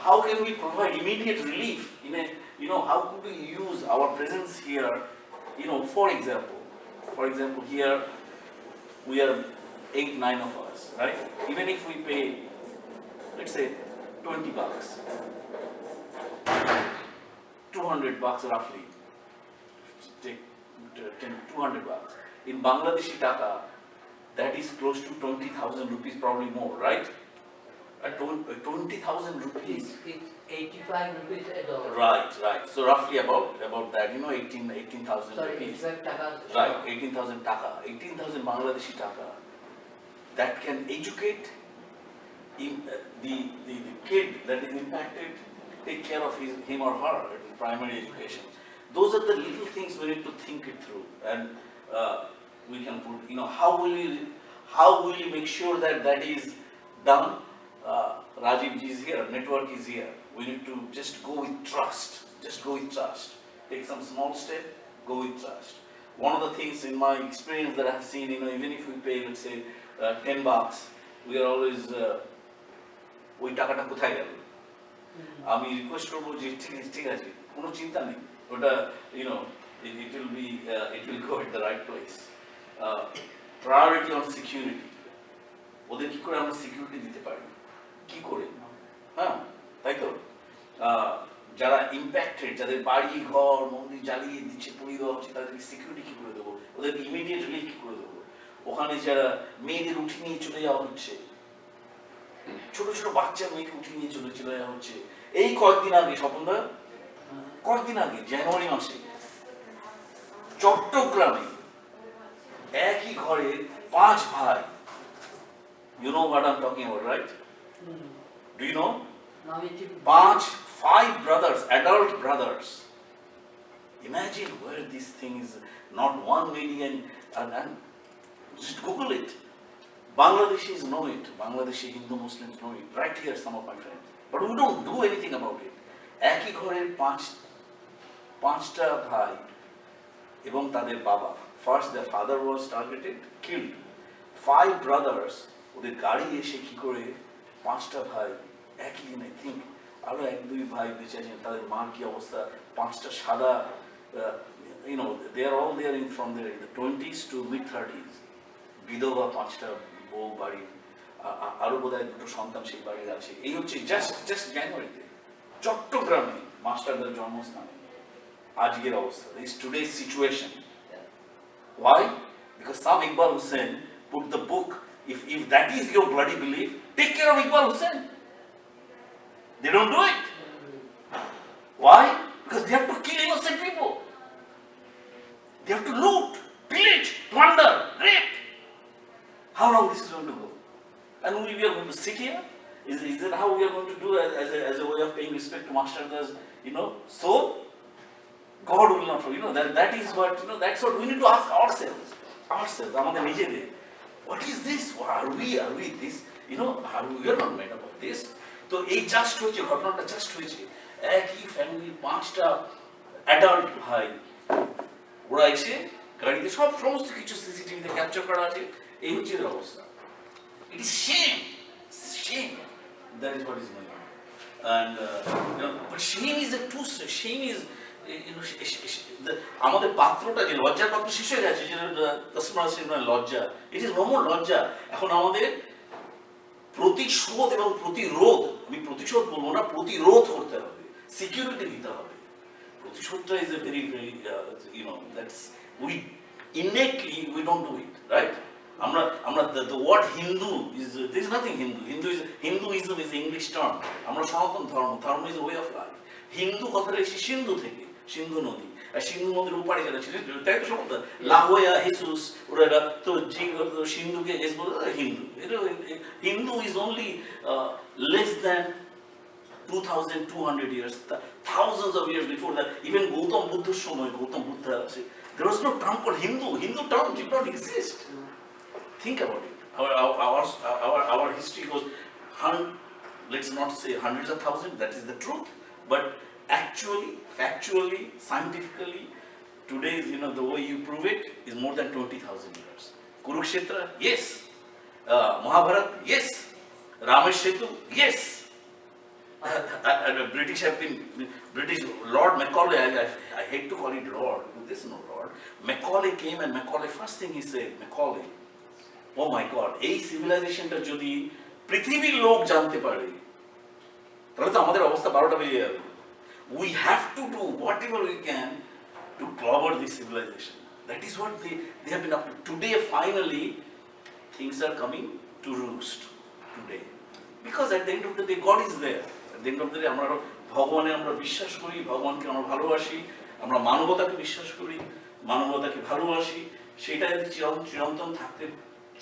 How can we provide immediate relief how could we use our presence here, for example, here we are 8-9 of us, right? Even if we pay, let's say, $20, $200 roughly, take $200. In Bangladeshi taka, that is close to 20,000 rupees, probably more, right? 20,000 rupees. It's 85 rupees a dollar. Right. So roughly about that, 18,000 Sorry, rupees. 85 taka. Right, 18,000 taka, 18,000 Bangladeshi taka. That can educate the kid that is impacted, take care of him or her in primary education. Those are the little things we need to think it through, and we can put, how will we make sure that is done? Rajiv ji is here, network is here. We need to just go with trust. Take some small step, go with trust. One of the things in my experience that I have seen, even if we pay, let's say, $10, we are always, ওই টাকাটা কোথায় গেল? আমি request করবো যে ঠিক আছে, কোনো চিন্তা নেই, ওটা it will go at the right place. Priority on security. ওদের কি করে আমরা সিকিউরিটি দিতে পারি? কি করে? তাই তো? যারা ইম্প্যাক্টেড, যাদের বাড়ি ঘর মন্দির জ্বালিয়ে দিচ্ছে, পুড়িয়ে দেওয়া হচ্ছে, তাদেরকে সিকিউরিটি কি করে দেবো? ওদেরকে ইমিডিয়েট রিলিফ কি করে দেবো? ওখানে যারা মেয়েদের উঠে নিয়ে চলে যাওয়া হচ্ছে, ছোট ছোট বাচ্চা মেয়েকে উঠে নিয়ে চলে যাওয়া হচ্ছে, এই কয়েকদিন আগে, কয়েকদিন আগে জানুয়ারি মাসে চট্টগ্রামে একই ঘরে পাঁচ ভাই, you know what I'm talking about, right? Do you know? Now it is Five brothers, adult brothers. Imagine where this thing is, not 1 million, and just Google it. Bangladeshis know it, Bangladeshi Hindu Muslims know it, right here some of my friends. But we don't do anything about it. একই ঘরের পাঁচটা ভাই এবং তাদের বাবা, first their father was targeted, killed. 5 brothers, ওদের গাড়ি এসে কি করে পাঁচটা ভাই একই দিন, I think আরো 1-2 ভাই বেঁচে আছেন, তাদের মার কি অবস্থা, পাঁচটা সাদা, they are all there from their in the 20s to mid-30s, বিধবা পাঁচটা বউ বাড়ির, আরো বোধহয় 2টো সন্তান সেই বাড়ির আছে। এই হচ্ছে জাস্ট জানুয়ারিতে চট্টগ্রামে মাস্টারদের জন্মস্থানে আজকের অবস্থা, is today's situation. Why? Because some Iqbal Hussain put the book, if that is your bloody belief, take care of Iqbal Hussain. They don't do it. Why? Because they have to kill innocent people. They have to loot, pillage, plunder, rape. How long this is going to go? And we are going to sit here? Is that how we are going to do as a way of paying respect to Master's, soul? God will not forgive. That is what, that's what we need to ask ourselves. আমাদের নিজেদের. What is this? Are we this? We are not made up of this. তো এই just হয়েছে, ঘটনাটা just হয়েছে, একই family 5টা adult ভাই, ওরা এসে গাড়িতে সমস্ত কিছু সিসিটিভিতে ক্যাপচার করা আছে, এই হচ্ছে এর অবস্থা। It is shame. That is what is going on. And but shame is a two-step. Shame is, আমাদের পাত্রটা যে লজ্জার পাত্র শেষ হয়ে গেছে, যেটা লজ্জা, ইট ইজ নো মোর লজ্জা। এখন আমাদের প্রতিশোধ এবং প্রতিরোধ, আমি প্রতিশোধ বলবো না, প্রতিরোধ করতে হবে, সিকিউরিটি দিতে হবে। প্রতিশোধটা is a very that's we innately we don't do it, right? আমরা the word Hindu is, there is nothing Hinduism is an English term. আমরা সনাতন ধর্ম is a way of life. Hindu কথাটা এসে সিন্ধু থেকে, সিন্ধু নদী, আর সিন্ধু নদীর উপারে যারা ছিলেন, তাই তো শব্দ লাহোয়া হেসুস, ওরা তো সিন্ধুকে এস বলে Hindu. Hindu is only less than 2,200 years, thousands of years before that. Even Gautam বুদ্ধের সময়, গৌতম বুদ্ধ আছে, there was no term called Hindu. Hindu term did not exist. Think about it. Our history goes, let's not say hundreds of thousands, that is the truth, but actually, factually, scientifically, today's, the way you prove it is more than 20,000 years. Kurukshetra, yes. Mahabharata, yes. Ramesh Setu, yes. British Lord Macaulay, I hate to call it Lord, this is no Lord. Macaulay came, and Macaulay, first thing he said, Macaulay, oh my God, এই সিভিলাইজেশনটা যদি পৃথিবীর লোক জানতে পারে, তাহলে তো আমাদের অবস্থা 12টা বেজে যাবে। We have to do whatever we can to clobber this civilization. That is what they have been up to. Today, finally, things are coming to roost. Today, because at the end of the day, God is there. At the end of the day, আমরা ভগবানে আমরা বিশ্বাস করি, ভগবানকে আমরা ভালোবাসি, আমরা মানবতাকে বিশ্বাস করি, মানবতাকে ভালোবাসি, সেটা যদি চিরন্তন থাকতে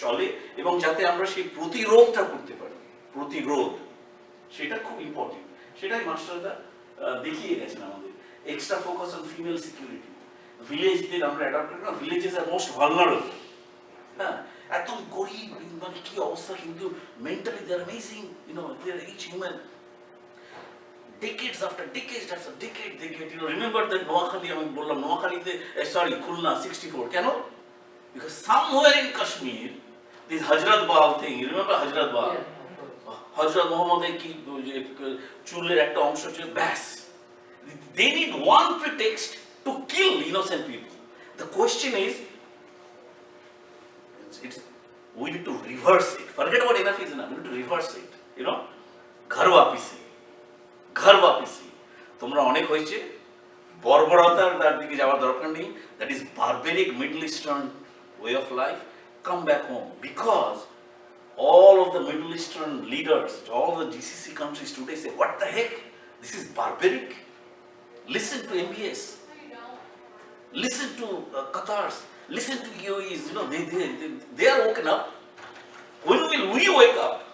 চলে, এবং যাতে আমরা সেই প্রতিরোধটা করতে পারি, প্রতিরোধ, সেটা খুব ইম্পর্টেন্ট। সেটাই মাস্টারদা দেখিয়ে গেছেন আমাদের। Extra focus on female security, ভিলেজদের আমরা অ্যাডাপ্ট করি না, ভিলেজেস আর মোস্ট ভালনারেবল, হ্যাঁ, একদম গরিব, মানে কি অবস্থা, কিন্তু mentally they are amazing, they are each human. Decades after decade, they get, remember that Noakhali, আমি বললাম নোয়াখালীতে, খুলনা 64, কেন? Because somewhere in Kashmir, this Hazrat Baal thing, you remember Hazrat Baal? Hazrat Muhammaদের কি চুলের একটা অংশ ছিল, ব্যাস। They need one pretext to kill innocent people. The question is, we need to reverse it. Forget about enough is enough. We need to reverse it. ঘর ওয়াপিসি। তোমরা অনেক হয়েছে, বর্বরতার দিকে যাওয়ার দরকার নেই। That is barbaric Middle Eastern way of life. Come back home, because all of the Middle Eastern leaders, all the GCC countries today say, what the heck? This is barbaric. Listen to MBS. Listen to Qatar's. Listen to EOEs, they are woken up. When will we wake up?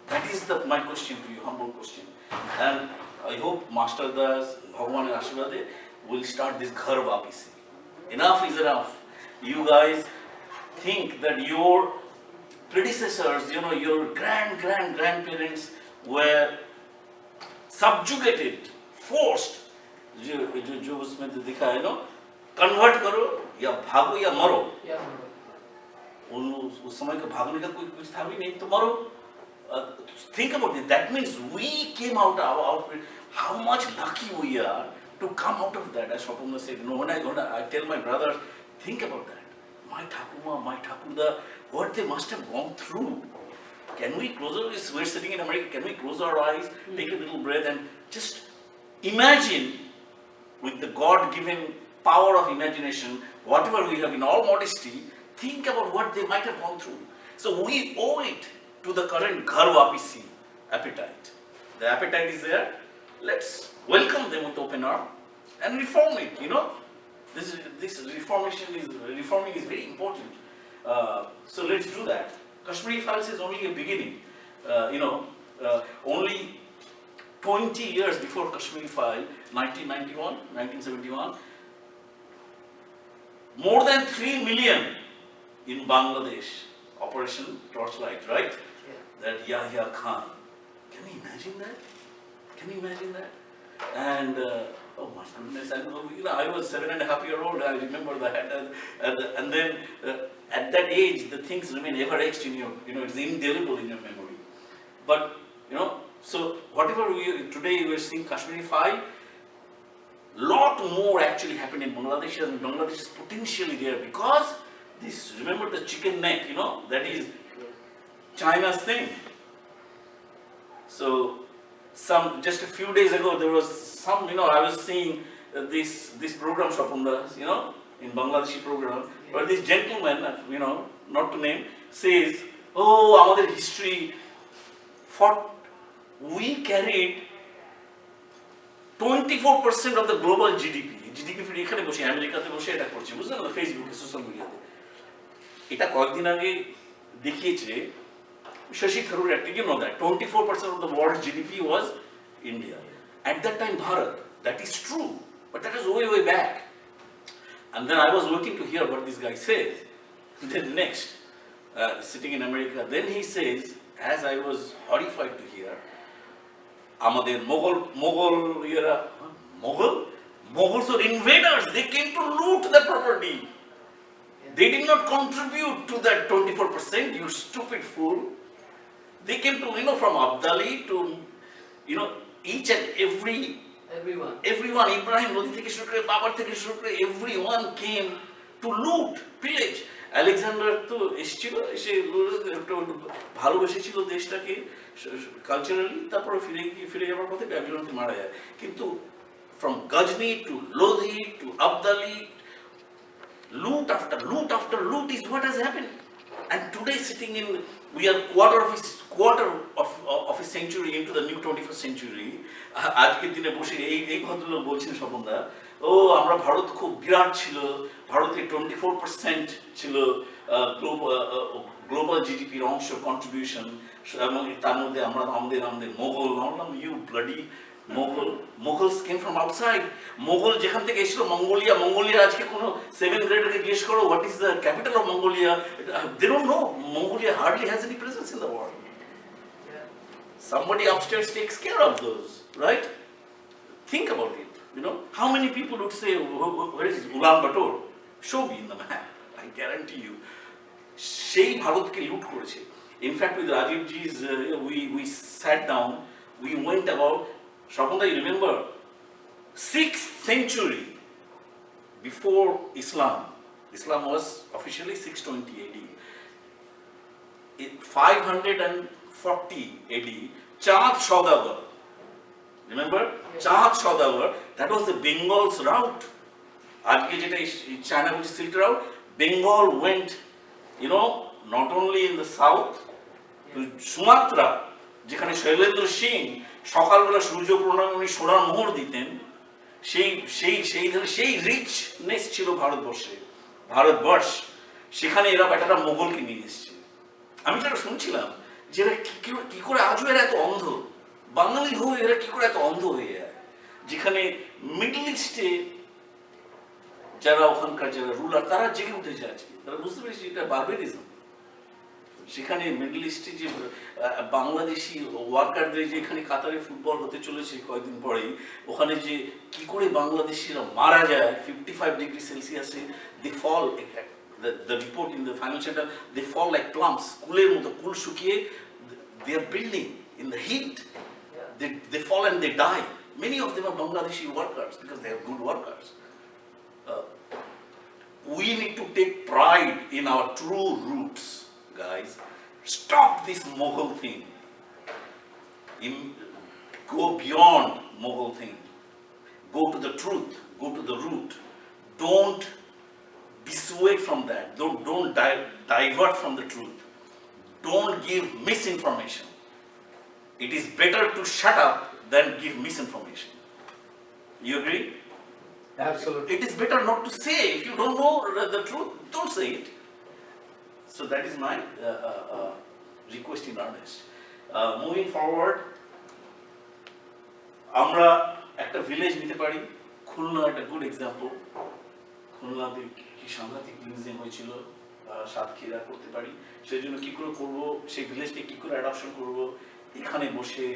That is my question to you, humble question. And I hope Master Das, Bhagwan and Ashwade will start this Ghar Wapisi. Enough is enough. You guys think that your predecessors, your grandparents were subjugated, forced. जो उसमें तो दिखा है convert करो या भागो या मरो. उस समय का भागने का कोई कुछ था भी नहीं तो मरो. Think about it. That means we came out of it. How much lucky we are to come out of that. As Swapna said, when I tell my brothers, think about that. My Thakuma, my Thakurda, what they must have gone through. Can we close our eyes? We're sitting in America. Can we close our eyes, take a little breath, and just imagine, with the God-given power of imagination, whatever we have in all modesty, think about what they might have gone through. So we owe it to the current Ghar Wapisi appetite. The appetite is there. Let's welcome them with open arms and reform it. This reforming is very important. So let's do that. Kashmiri Files is only a beginning. Only 20 years before Kashmiri File, 1971, more than 3 million in Bangladesh. Operation Torchlight, right? That Yahya Khan. Can you imagine that? And oh my goodness, I was 7.5-year-old. I remember that, and then at that age, the things remain ever etched in your, it's indelible in your memory. But so whatever today we are seeing Kashmiri File, lot more actually happened in Bangladesh, and Bangladesh is potentially there because this. Remember the chicken neck, that is China's thing. So just a few days ago there was some, I was seeing this program Shapunda, in Bangladeshi program, where this gentleman, not to name, says, oh, our history, we carried 24% of the global GDP. GDP ফিরে এখানে বসে আমেরিকাতে বসে এটা করছে, বুঝলেন না, ফেসবুকে, সোশ্যাল মিডিয়াতে। এটা কয়েকদিন আগে দেখিয়েছে Shashi Tharoor acting, that 24% of the world's GDP was India. At that time, Bharat. That is true, but that is way back. And then I was waiting to hear what this guy says. Then next, sitting in America, then he says, as I was horrified to hear, আমাদের Mughals are invaders. They came to loot the property. They did not contribute to that 24%. You stupid fool. They came to, from Abdali to, each and everyone, Ibrahim Lodi থেকে শুরু করে, বাবার থেকে শুরু করে, everyone came to loot, pillage. Alexander তো এসেছিল, এসে ভালোবেসেছিল দেশটাকে কালচারালি, তারপরে ফিরে যাওয়ার পথে ব্যাবিলনকে মারা যায়। কিন্তু from Ghazni to Lodi to Abdali, loot after loot is what has happened. And today we are quarter of a century into the new 21st century. আজকের দিনে বসে এই ভদ্রলোক বলছেন স্বপনদা, আমরা ভারত খুব বিরাট ছিল, ভারতের 24% ছিল গ্লোবাল জিডিপির অংশ, কন্ট্রিবিউশন, এবং তার মধ্যে আমাদের Mughal, you bloody Mughals came from outside. Mughal যেখান থেকে এসেছিল, মঙ্গোলিয়া আজকে কোনো 7th grader কে জিজ্ঞেস করো what is the capital of Mongolia, they don't know. Mongolia hardly has any presence in the world. Somebody upstairs takes care of those, right? Think about it. How many people would say, where is Ulaanbaatar? Show me in the map. I guarantee you. সেই ভারতকে লুট করেছে. In fact, with Rajiv ji's, we sat down, we went about, Shapunda, you remember, 6th century before Islam was officially 620 AD. 540 AD, Chand Saudagar, remember? Yes. Chand Saudagar, that was the Bengal's route. আজকে যেটা China which is Silk Route, Bengal went, not only in the south, to Sumatra, যেখানে শৈলেন্দ্র সিং সকালবেলা সূর্য প্রণামে উনি সোনার মোহর দিতেন, সেই richness ছিল ভারতবর্ষে। ভারতবর্ষ, সেখানে এরা বেটারা মোগলকে নিয়ে এসছে। আমি যেটা শুনছিলাম যে এরা কি করে আজও এরা এত অন্ধ, বাঙালি হয়ে এরা কি করে এত অন্ধ হয়ে যায়, যেখানে মিডল ইস্টে যারা ওখানকার যারা রুলার তারা জেগে উঠেছে আজকে, তারা বুঝতে পেরেছে এটা বারবেরিজম। সেখানে মিডল ইস্টে যে বাংলাদেশি ওয়ার্কারদের যে এখানে কাতারে ফুটবল হতে চলেছে কয়েকদিন পরেই, ওখানে যে কি করে বাংলাদেশিরা মারা যায় 55 ডিগ্রি সেলসিয়াসে, they fall, the report in the financial center, they fall like plums, কুলের মতো, কুল শুকিয়ে, they are building in the heat, they fall and they die. Many of them are Bangladeshi workers because they are good workers. We need to take pride in our true roots, guys. Stop this Mughal thing. Go beyond Mughal thing. Go to the truth. Go to the root. Don't dissuade from that. Don't divert from the truth. Don't give misinformation. It is better to shut up than give misinformation. You agree? Absolutely. It is better not to say. If you don't know the truth, don't say it. So that is my request in earnest. Moving forward, আমরা একটা village নিতে পারি, খুলনা একটা good example. খুলনাতে কি সাংঘাতিক cleansing হয়েছিল, সাতক্ষীরা করতে পারি। সেই জন্য কি করে করবো, সেই ভিলেজকে কি করে অ্যাডপশন করবো, এখানে বসে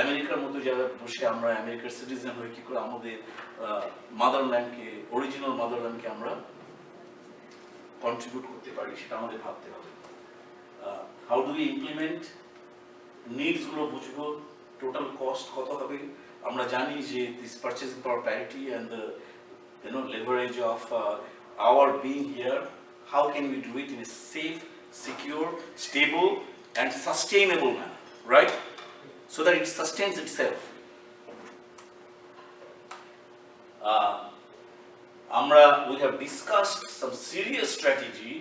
আমেরিকার মতো জায়গায় বসে আমরা আমেরিকার সিটিজেন হয়ে কি করে আমাদের মাদারল্যান্ডকে, অরিজিনাল মাদারল্যান্ডকে আমরা কন্ট্রিবিউট করতে পারি, সেটা আমাদের ভাবতে হবে। হাউ ডু উই ইমপ্লিমেন্ট, নিডসগুলো বুঝবো, টোটাল কস্ট কত হবে। আমরা জানি যে this purchasing power parity and the leverage of our being here, how can we do it in a safe, secure, stable and sustainable manner, right? So that it sustains itself. We have discussed some serious strategy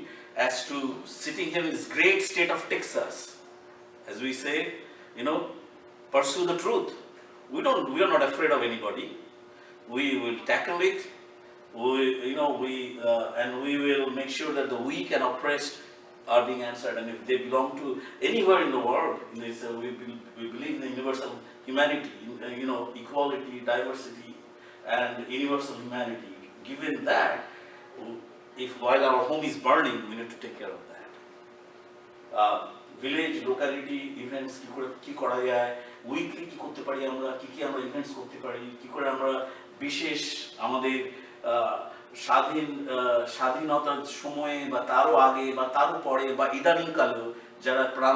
as to sitting here in this great state of Texas. As we say, pursue the truth. We are not afraid of anybody. We will tackle it. And we will make sure that the weak and oppressed are being answered. And if they belong to anywhere in the world, we believe in the universal humanity, equality, diversity, and universal humanity. Given that, if while our home is burning, we need to take care of that. Village, locality, events, কি করা যায়, weekly কি করতে পারি আমরা, কি আমরা events করতে পারি, কি করে আমরা বিশেষ আমাদের স্বাধীনতার সময়ে বা তারও আগে বা তারও পরে বা ইদানিংকালেও যারা প্রাণ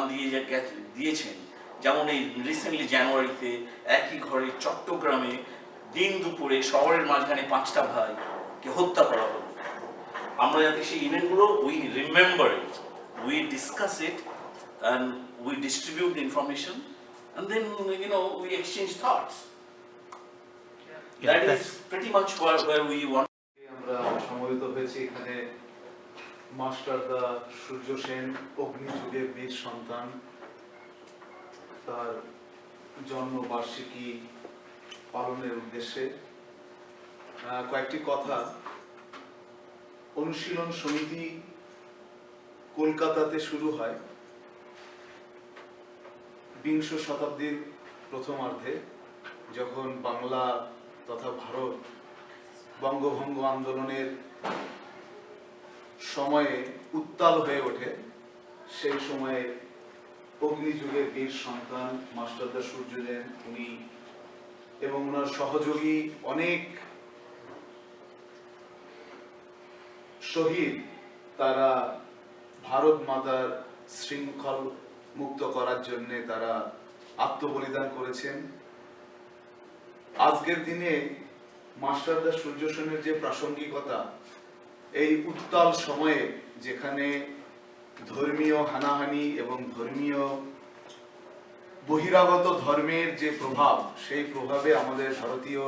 দিয়েছেন, যেমন এই রিসেন্টলি জানুয়ারিতে একই ঘরে চট্টগ্রামে দিন দুপুরে শহরের মাঝখানে 5টা ভাইকে হত্যা করা হলো। আমরা যাতে সেই ইভেন্টগুলো we remember it, we discuss it and we distribute the information and then we exchange thoughts. That is pretty much where we want. আমরা সমবেত হয়েছি এখানে মাস্টার দা সূর্য সেন, অগ্নিযুগের বীর সন্তান, তার জন্মবার্ষিকী পালনের উদ্দেশ্যে কয়েকটি কথা। অনুশীলন সমিতি কলকাতাতে শুরু হয় বিংশ শতাব্দীর প্রথমার্ধে, যখন বাংলা তথা ভারত বঙ্গভঙ্গ আন্দোলনের সময়ে উত্তাল হয়ে ওঠে। সেই সময়ে অগ্নিযুগের বীর সন্তান মাস্টারদা সূর্য সেন, উনি এবং ওনার সহযোগী অনেক শহীদ, তারা ভারত মাতার শৃঙ্খল মুক্ত করার জন্য তারা আত্মবলিদান করেছেন। আজকের দিনে মাস্টারদা সূর্য সেনের যে প্রাসঙ্গিকতা, এই উত্তাল সময়ে যেখানে ধর্মীয় হানাহানি এবং ধর্মীয় বহিরাগত ধর্মের যে প্রভাব, সেই প্রভাবে আমাদের ভারতীয়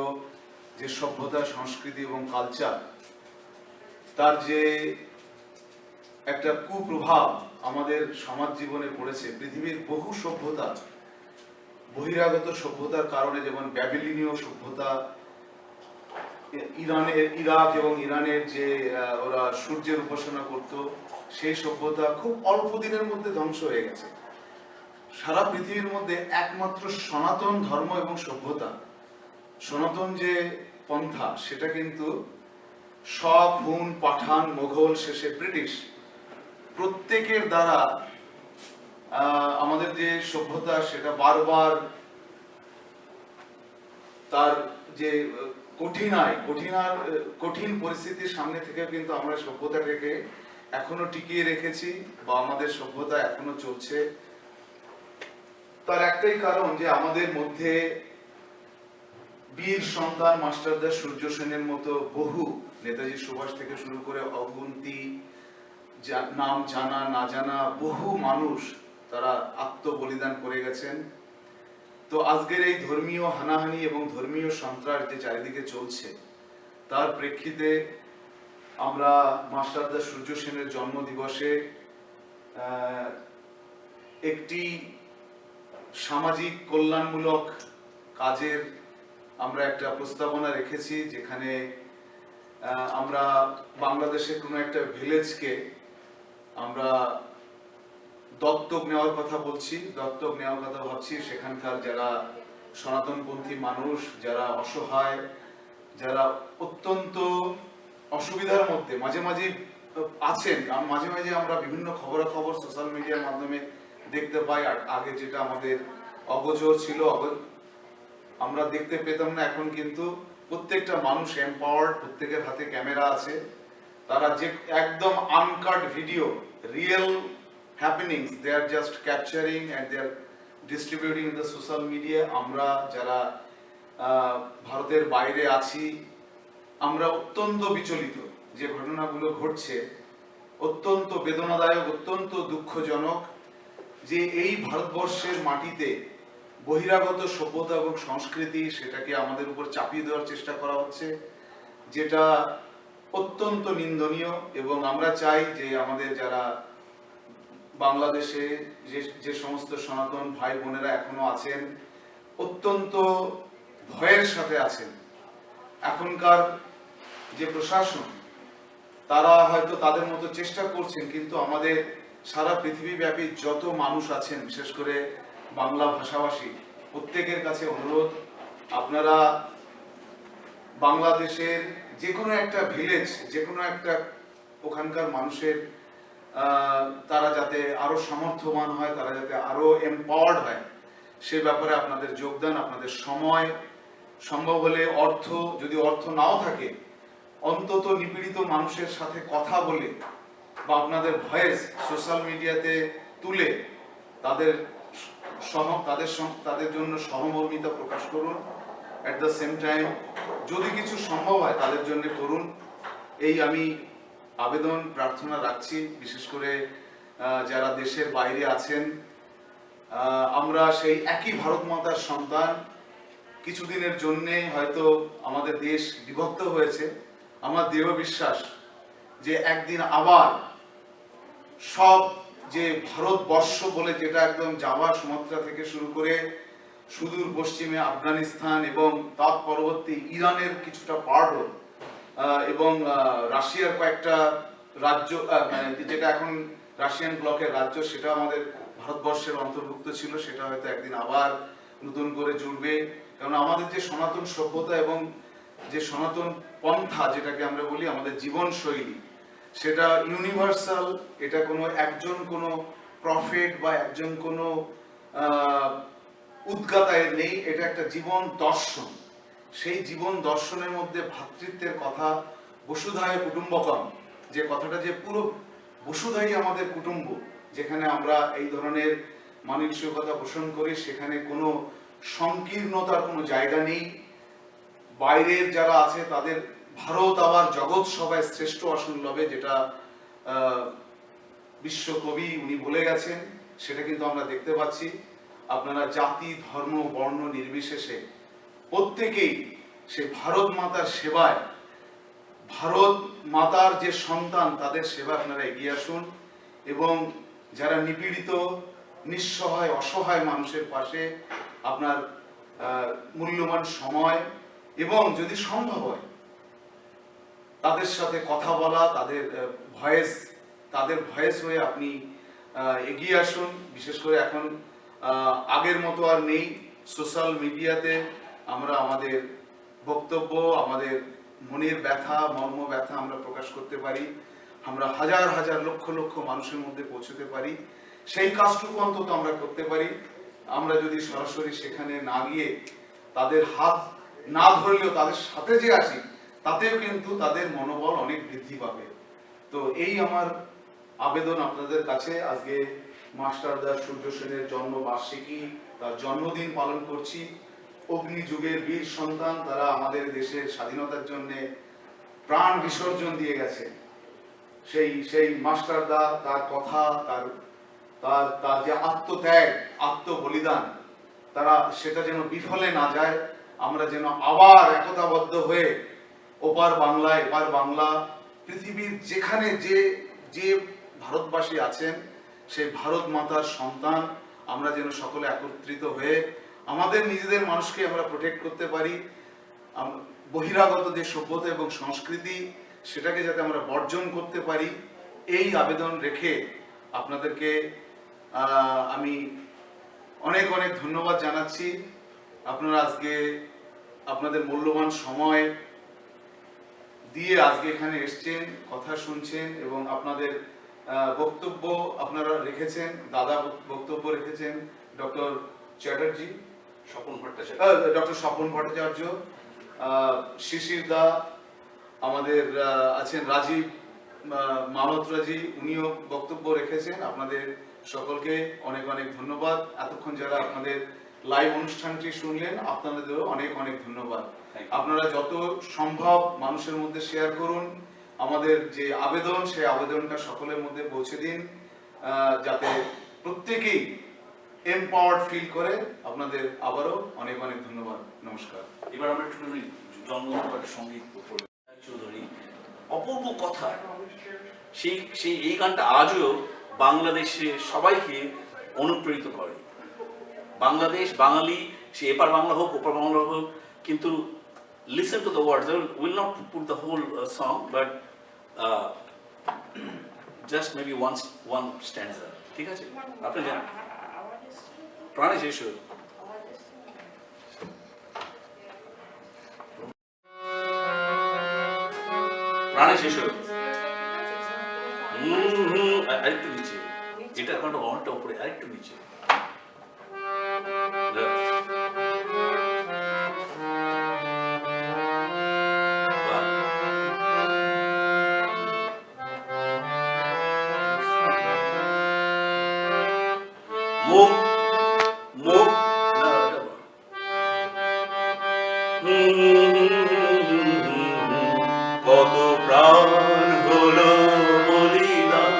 যে সভ্যতা, সংস্কৃতি এবং কালচার, তার যে একটা কুপ্রভাব আমাদের সমাজ জীবনে পড়েছে। পৃথিবীর বহু সভ্যতা বহিরাগত সভ্যতার কারণে, যেমন ব্যাবিলনীয় সভ্যতা ইরাক এবং ইরানের যে ওরা সূর্যের উপাসনা করত, সেই সভ্যতা খুব অল্প দিনের মধ্যে ধ্বংস হয়ে গেছে। সারা পৃথিবীর মধ্যে একমাত্র সনাতন ধর্ম এবং সভ্যতা, সনাতন যে পন্থা, সেটা কিন্তু শক, হুন, পাঠান, মোগল, শেষে ব্রিটিশ, প্রত্যেকের দ্বারা আমাদের যে সভ্যতা সেটা বারবার তার যে কঠিন পরিস্থিতির সামনে থেকে কিন্তু আমরা সভ্যতাটাকে এখনো টিকিয়ে রেখেছি, বা আমাদের সভ্যতা এখনো চলছে। তার একটাই কারণ যে আমাদের মধ্যে বীর সন্তান মাস্টারদা সূর্য সেনের মতো বহু, নেতাজি সুভাষ থেকে শুরু করে অগুন্তি, নাম জানা না জানা বহু মানুষ তারা আত্মবলিদান করে গেছেন। তো আজকের এই ধর্মীয় হানাহানি এবং ধর্মীয় সন্ত্রাস যে চারিদিকে চলছে, তার প্রেক্ষিতে আমরা মাস্টারদা সূর্য সেনের জন্ম দিবসে একটি সামাজিক কল্যাণমূলক কাজের আমরা একটা প্রস্তাবনা রেখেছি, যেখানে আমরা বাংলাদেশের কোনো একটা ভিলেজকে আমরা দত্তক নেওয়ার কথা ভাবছি। সেখানকার যারা সনাতনপন্থী মানুষ, যারা অসহায়, যারা অত্যন্ত অসুবিধার মধ্যে মাঝে মাঝে আছেন, মাঝে মাঝে আমরা বিভিন্ন খবরাখবর সোশ্যাল মিডিয়ার মাধ্যমে দেখতে পাই। আগে যেটা আমাদের অগোচর ছিল, আমরা দেখতে পেতাম না, এখন কিন্তু প্রত্যেকটা মানুষ এম্পাওয়ার্ড, প্রত্যেকের হাতে ক্যামেরা আছে, তারা যে একদম uncut video, real happenings they are just capturing and they are distributing in the social media. আমরা যারা ভারতের বাইরে আছি, আমরা অত্যন্ত বিচলিত, যে ঘটনাগুলো ঘটছে অত্যন্ত বেদনাদায়ক, অত্যন্ত দুঃখজনক, যে এই ভারতবর্ষের মাটিতে বহিরাগত সভ্যতা এবং সংস্কৃতি, সেটাকে আমাদের উপর চাপিয়ে দেওয়ার চেষ্টা করা হচ্ছে, যেটা অত্যন্ত নিন্দনীয়। এবং আমরা চাই যে আমাদের যারা বাংলাদেশে যে সমস্ত সনাতন ভাই বোনেরা এখনো আছেন, অত্যন্ত ভয়ের সাথে আছেন, এখনকার যে প্রশাসন, তারা হয়তো তাদের মতো চেষ্টা করছেন, কিন্তু আমাদের সারা পৃথিবীব্যাপী যত মানুষ আছেন, বিশেষ করে বাংলা ভাষাভাষী, প্রত্যেকের কাছে অনুরোধ, আপনারা বাংলাদেশের যে কোনো একটা ভিলেজ, যে কোনো একটা ওখানকার মানুষের তারা যাতে আরো সামর্থ্যবান হয়, তারা যাতে আরো এম্পাওয়ার্ড হয়, সে ব্যাপারে আপনাদের যোগদান, আপনাদের সময়, সম্ভব হলে অর্থ, যদি অর্থ নাও থাকে, অন্তত নিপীড়িত মানুষের সাথে কথা বলে বা আপনাদের ভয়েস সোশ্যাল মিডিয়াতে তুলে তাদের জন্য সহমর্মিতা প্রকাশ করুন। অ্যাট দ্য সেম টাইম যদি কিছু সম্ভব হয় তাদের জন্য করুন, এই আমি আবেদন প্রার্থনা রাখছি। বিশেষ করে যারা দেশের বাইরে আছেন, আমরা সেই একই ভারত মাতার সন্তান, কিছুদিনের জন্যে হয়তো আমাদের দেশ বিভক্ত হয়েছে, আমার দৃঢ় বিশ্বাস যে একদিন আবার সব যে ভারতবর্ষ বলে, যেটা একদম জাভা সুমাত্রা থেকে শুরু করে সুদূর পশ্চিমে আফগানিস্তান এবং তার পরবর্তী ইরানের কিছুটা পার্টও, এবং রাশিয়ার কয়েকটা রাজ্য, যেটা এখন রাশিয়ান ব্লকের রাজ্য, সেটা আমাদের ভারতবর্ষের অন্তর্ভুক্ত ছিল, সেটা হয়তো একদিন আবার নতুন করে জুড়বে। কারণ আমাদের যে সনাতন সভ্যতা এবং যে সনাতন পন্থা, যেটাকে আমরা বলি আমাদের জীবনশৈলী, সেটা ইউনিভার্সাল। এটা কোনো একজন কোনো প্রফেট বা একজন কোনো উদ্গাতায়ের নেই, এটা একটা জীবন দর্শন। সেই জীবন দর্শনের মধ্যে ভ্রাতৃত্বের কথা, বসুধায় কুটুম্বকম, যে কথাটা, যে পুরো বসুধাই আমাদের কুটুম্ব, যেখানে আমরা এই ধরনের মানসিকতা পোষণ করি, সেখানে কোনো সংকীর্ণতার কোনো জায়গা নেই। বাইরের যারা আছে তাদের ভারত আবার জগৎ সভায় শ্রেষ্ঠ আসন লবে, যেটা বিশ্বকবি উনি বলে গেছেন, সেটা কিন্তু আমরা দেখতে পাচ্ছি। আপনারা জাতি, ধর্ম, বর্ণ নির্বিশেষে প্রত্যেকেই সে ভারত মাতার সেবায়, ভারত মাতার যে সন্তান, তাদের সেবা আপনারা এগিয়ে আসুন, এবং যারা নিপীড়িত, নিঃসহায়, অসহায় মানুষের পাশে আপনার মূল্যবান সময়, এবং যদি সম্ভব হয় তাদের সাথে কথা বলা, তাদের ভয়েস হয়ে আপনি এগিয়ে আসুন। বিশেষ করে এখন আগের মতো আর নেই, সোশ্যাল মিডিয়াতে আমরা আমাদের বক্তব্য, আমাদের মনের ব্যথা, মর্ম ব্যথা আমরা প্রকাশ করতে পারি, আমরা হাজার হাজার লক্ষ লক্ষ মানুষের মধ্যে পৌঁছতে পারি। সেই কাজটুকু অন্তত আমরা করতে পারি। আমরা যদি সরাসরি সেখানে না গিয়ে তাদের হাত না ধরলেও তাদের সাথে যে আসি, তাতেও কিন্তু তাদের মনোবল অনেক বৃদ্ধি পাবে। তো এই আমার আবেদন আপনাদের কাছে। আজকে মাস্টারদা সূর্য সেনের জন্মবার্ষিকী, তার জন্মদিন পালন করছি। অগ্নিযুগের বীর সন্তান, তারা আমাদের দেশের স্বাধীনতার জন্য প্রাণ বিসর্জন দিয়ে গেছে। সেই মাস্টারদা, তার কথা, তার যে আত্মত্যাগ, আত্মবলিদান, তারা সেটা যেন বিফলে না যায়। আমরা যেন আবার একতাবদ্ধ হয়ে ওপার বাংলা এপার বাংলা, পৃথিবীর যেখানে যে ভারতবাসী আছেন, সেই ভারত মাতার সন্তান, আমরা যেন সকলে একত্রিত হয়ে আমাদের নিজেদের মানুষকে আমরা প্রোটেক্ট করতে পারি। বহিরাগত যে সভ্যতা এবং সংস্কৃতি, সেটাকে যাতে আমরা বর্জন করতে পারি, এই আবেদন রেখে আপনাদেরকে আমি অনেক অনেক ধন্যবাদ জানাচ্ছি। আপনারা আজকে আপনাদের মূল্যবান সময় দিয়ে আজকে এখানে এসছেন, কথা শুনছেন এবং আপনাদের বক্তব্য আপনারা রেখেছেন। দাদা বক্তব্য রেখেছেন, ডক্টর চ্যাটার্জি, ডক্টর স্বপন ভট্টাচার্য, শিশির দা, আমাদের আছেন রাজীব মালহোত্রাজি, উনিও বক্তব্য রেখেছেন। আপনাদের সকলকে অনেক অনেক ধন্যবাদ। এতক্ষণ যারা আপনাদের লাইভ অনুষ্ঠানটি শুনলেন, আপনাদেরও অনেক অনেক ধন্যবাদ। আপনারা যত সম্ভব মানুষের মধ্যে শেয়ার করুন। আমাদের যে আবেদন, সেই আবেদনটা সকলের মধ্যে পৌঁছে দিন, যাতে প্রত্যেকেই এমপাওয়ার্ড ফিল করে। আপনাদের আবারও অনেক অনেক ধন্যবাদ। নমস্কার। এবার আমরা একটু জন্মদিন সঙ্গীত চৌধুরী অপূর্ব কথা, সেই এই গানটা আজও বাংলাদেশে সবাইকে অনুপ্রেরিত করে। বাংলাদেশ, বাঙালি, সে এপার বাংলা হোক ওপার বাংলা হোক, কিন্তু listen to the words. They will not put the whole song, but just maybe one stanza. ঠিক আছে? আপনি জানেন প্রাণেশ এসো। প্রাণেশ এসো। আরেকটু নিচে, এটা এখন অনেকটা উপরে, আরেকটু নিচে। কত প্রাণ হলো বলিদান,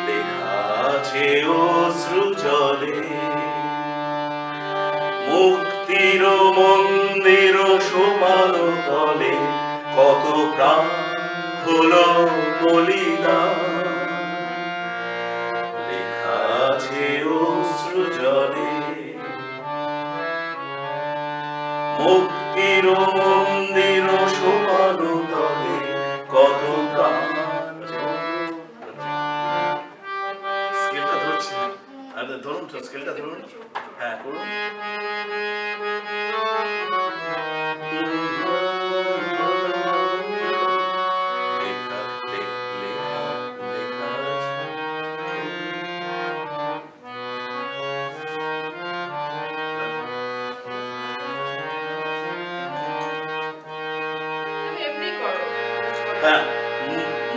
লেখা আছে অশ্রু জলে। মুক্তির মন্দির সোপান তলে, কত প্রাণ হলো বলিদান, লেখা আছে অশ্রু জলে। মুক্তির মন্দির সোপান তলে, কত প্রাণ। স্কেলটা ধরছি, আরে ধরুন তো, স্কেলটা ধরুন, হ্যাঁ করুন।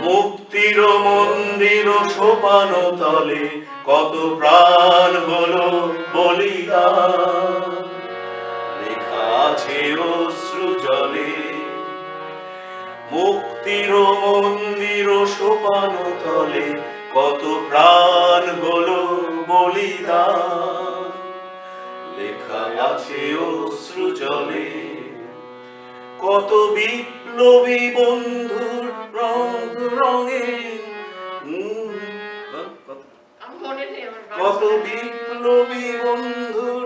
মুক্তির মন্দির সোপান তলে, কত প্রাণ হলো বলিদান, লেখা আছে অশ্রু জলে। মুক্তির মন্দির সোপান তলে, কত প্রাণ হলো বলিদান, লেখা আছে অশ্রু জলে। কত বিপ্লবী বন্ধুর রং রঙে, কত বিপ্লবী বন্ধুর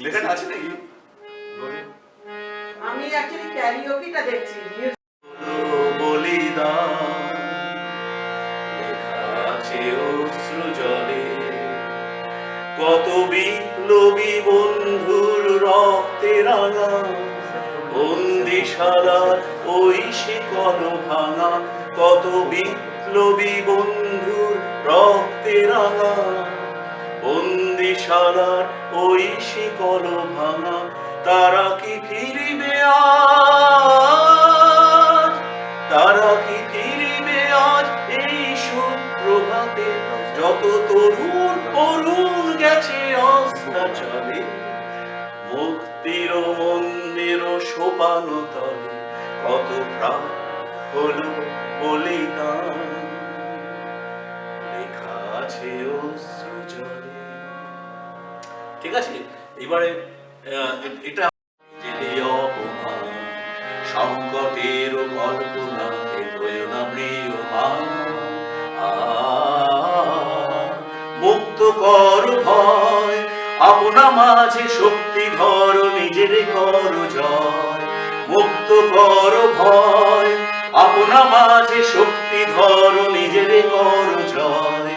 লেখাটা আছে নাকি? আমি অ্যাকচুয়ালি ক্যারিওকিটা দেখছি বলিদান লেখা আছে অশ্রু জলে, কত বিপ্লবী বন্ধুর রক্তে রাঙা বন্দিশালার ওই শিকল ভাঙা, কত বিপ্লবী বন্ধুর রক্তে রাঙা বন্দিশালার ওই শিকল ভাঙা, তারা কি ফিরিবে আজ, তারা কি ফিরিবে আজ এই সুপ্রভাতে, যত তরুণ অরুণ গেছে অস্তাচলে, মুক্তির মন্দির সোপান তলে, কত প্রাণ হলো বলিদান লেখা আছে অশ্রু জলে। ঠিক আছে, এবারে এটা অপমান সংকটের কল্পনাতে হয়ে না প্রিয়মান, মুক্ত কর ভয় আপনা মাঝে শক্তি ধর নিজের কর জয়, মুক্ত কর ভয় আপনা মাঝে শক্তি ধর নিজের কর জয়,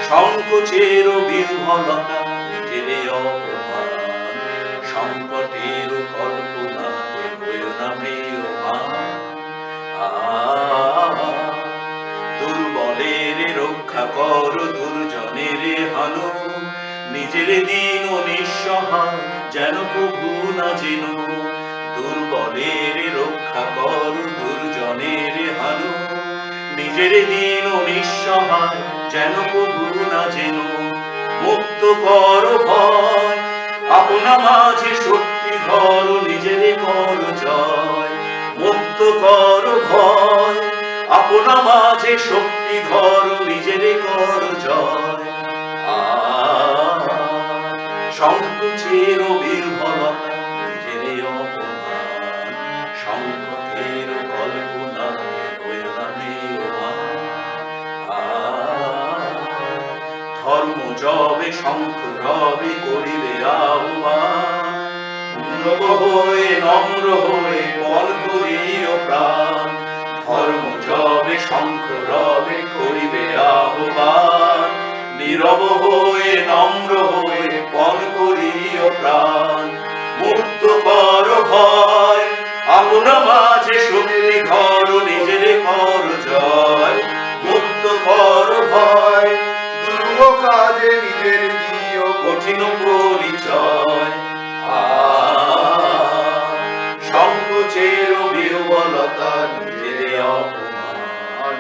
সংকোচের বিহ্বলতা নিজের অপমান সংকটের কল্পনাতে হয়ে না প্রিয়মান, দুর্বলের রক্ষা কর দুর্জনের হানো, নিজের দিন ও নিঃসহায় যেন প্রভু না যেন, দুর্বলের রক্ষা কর দুর্জনের হানো, নিজের দিন ও নিঃসহায় যেন প্রভু না যেন, মুক্ত কর ভয় আপনা মাঝে শক্তি ধর নিজের কর জয়, মুক্ত কর ভয় আপনা মাঝে শক্তি ধর নিজের কর জয়, সংকোচের বিহ্বলতা নিজের অপমান সংকটের কল্পনাতে হয়ে না প্রিয়মান, ধর্ম যবে শঙ্খ রবে করিবে আহ্বান, নব হয়ে নম্র হয়ে বল করিও প্রাণ, ধর্ম যবে শঙ্খ রবে করিবে আহ্বান, নীরব হয়ে নম্র হয়ে বল করিও প্রাণ, মুক্ত কর ভয় আপনা মাঝে শক্তি ধর নিজের কর জয়, মুক্ত কর ভয় দুর্গ কাজে নিজের দিও কঠিন পরিচয়, সংকোচের বিহ্বলতা নিজের অপমান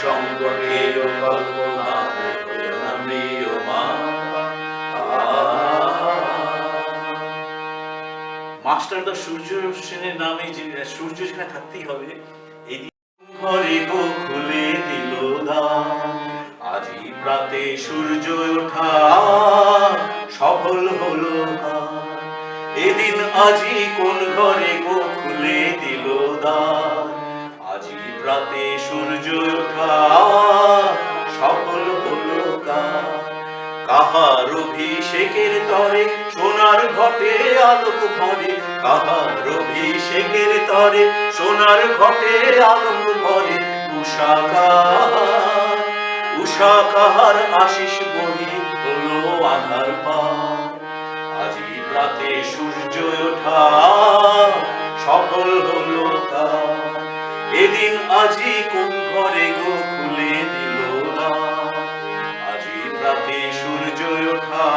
সংকটের কল্পনাতে হয়ে না প্রিয়মান, মাস্টারদা সূর্য সেনের নামে যে সূর্য যেখানে থাকতেই হবে, এই ঘরে গো খুলে দিল দ্বার, আজি প্রাতে সূর্য ওঠা সফল হলো কার, এদিন আজি কোন ঘরে গো খুলে দিল দ্বার, আজি প্রাতে সূর্য ওঠা সফল হলো কার, কাহার অভিষেকের তরে সোনার ঘটে আলোক ভরে, কাহার অভিষেকের তরে সোনার ঘটে আলোক ভরে, উষা কাহার আশিস বহি হলো আধার পার, আজি প্রাতে সূর্য ওঠা সফল হলো কার, এদিন আজি কোন ঘরে গো খুলে দিল দ্বার, আজি প্রাতে সূর্য ওঠা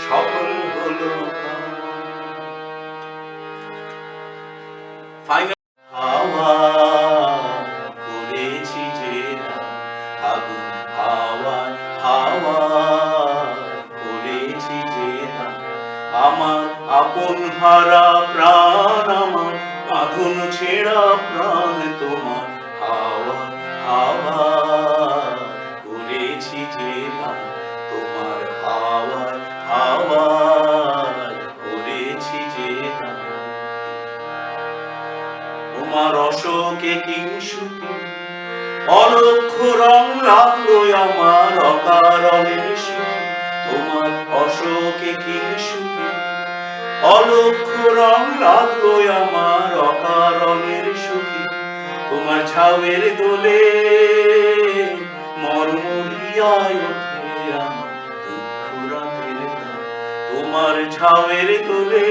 সফল হলো কার। ফাইনাল হাওয়া করেছি যে আগুন, হাওয়া হাওয়া করেছি যে আমার আপন হারা প্রাণ, আমার বাঁধন ছেঁড়া প্রাণ তোমার, হাওয়া হাওয়া করেছি যে তোমার, হাওয়া হাওয়া করেছি যে তোমার অশোকে কিংসুকে অলক্ষ রং লাগলো আমার অকারণে সুখে, তোমার অশোকে কিংসুকে অলক্ষ্য রং লাগলো আমার অকারণের সুখে, তোমার ঝাউয়ের দোলে মরমরিয়ায় ওঠে আমার দুঃখ রাতের গান। তোমার ঝাউয়ের দোলে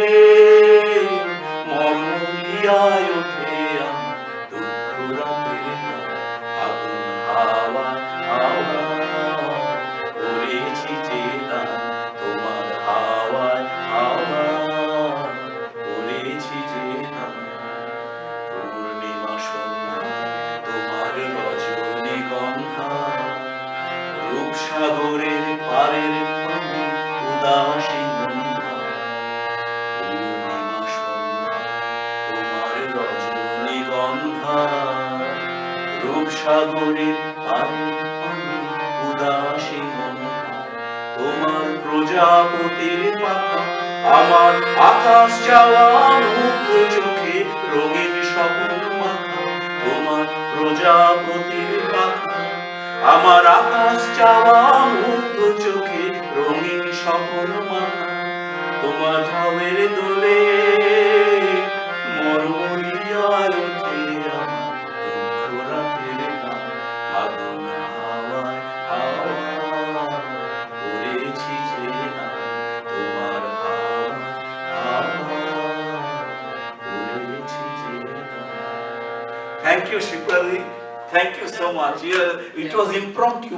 মরমরিয়ায় ওঠে আমার দুঃখ রাতের গান। আগুন হাওয়া হাওয়া করেছি যে দান, তোমার হাওয়ায় হাওয়া করেছি যে দান। পূর্ণিমা সন্ধ্যা তোমার রজনীগন্ধা, রূপসাগরের পারের পানে উদাসী গন্ধা। পূর্ণিমা সন্ধ্যা তোমার রজনীগন্ধা, রূপসাগরের পারের পানে উদাসী গন্ধা। তোমার প্রজাপতির পাখা আমার আকাশ চাওয়া মুগ্ধ চোখে রঙিন স্বপ্ন মাখা। তোমার প্রজাপতির পাখা আমার আকাশ চাওয়া মুগ্ধ চোখে রঙিন স্বপ্ন মাখা। তোমার ঝাউয়ের দোলে মরমরিয়ায় ওঠে আমার দুঃখ রাতের গান। আগুন হাওয়ায় হাওয়া করেছি যে দান, তোমার হাওয়ায় হাওয়া করেছি যে দান। Thank you, Shiprali. Thank you so much. Yeah, it was impromptu.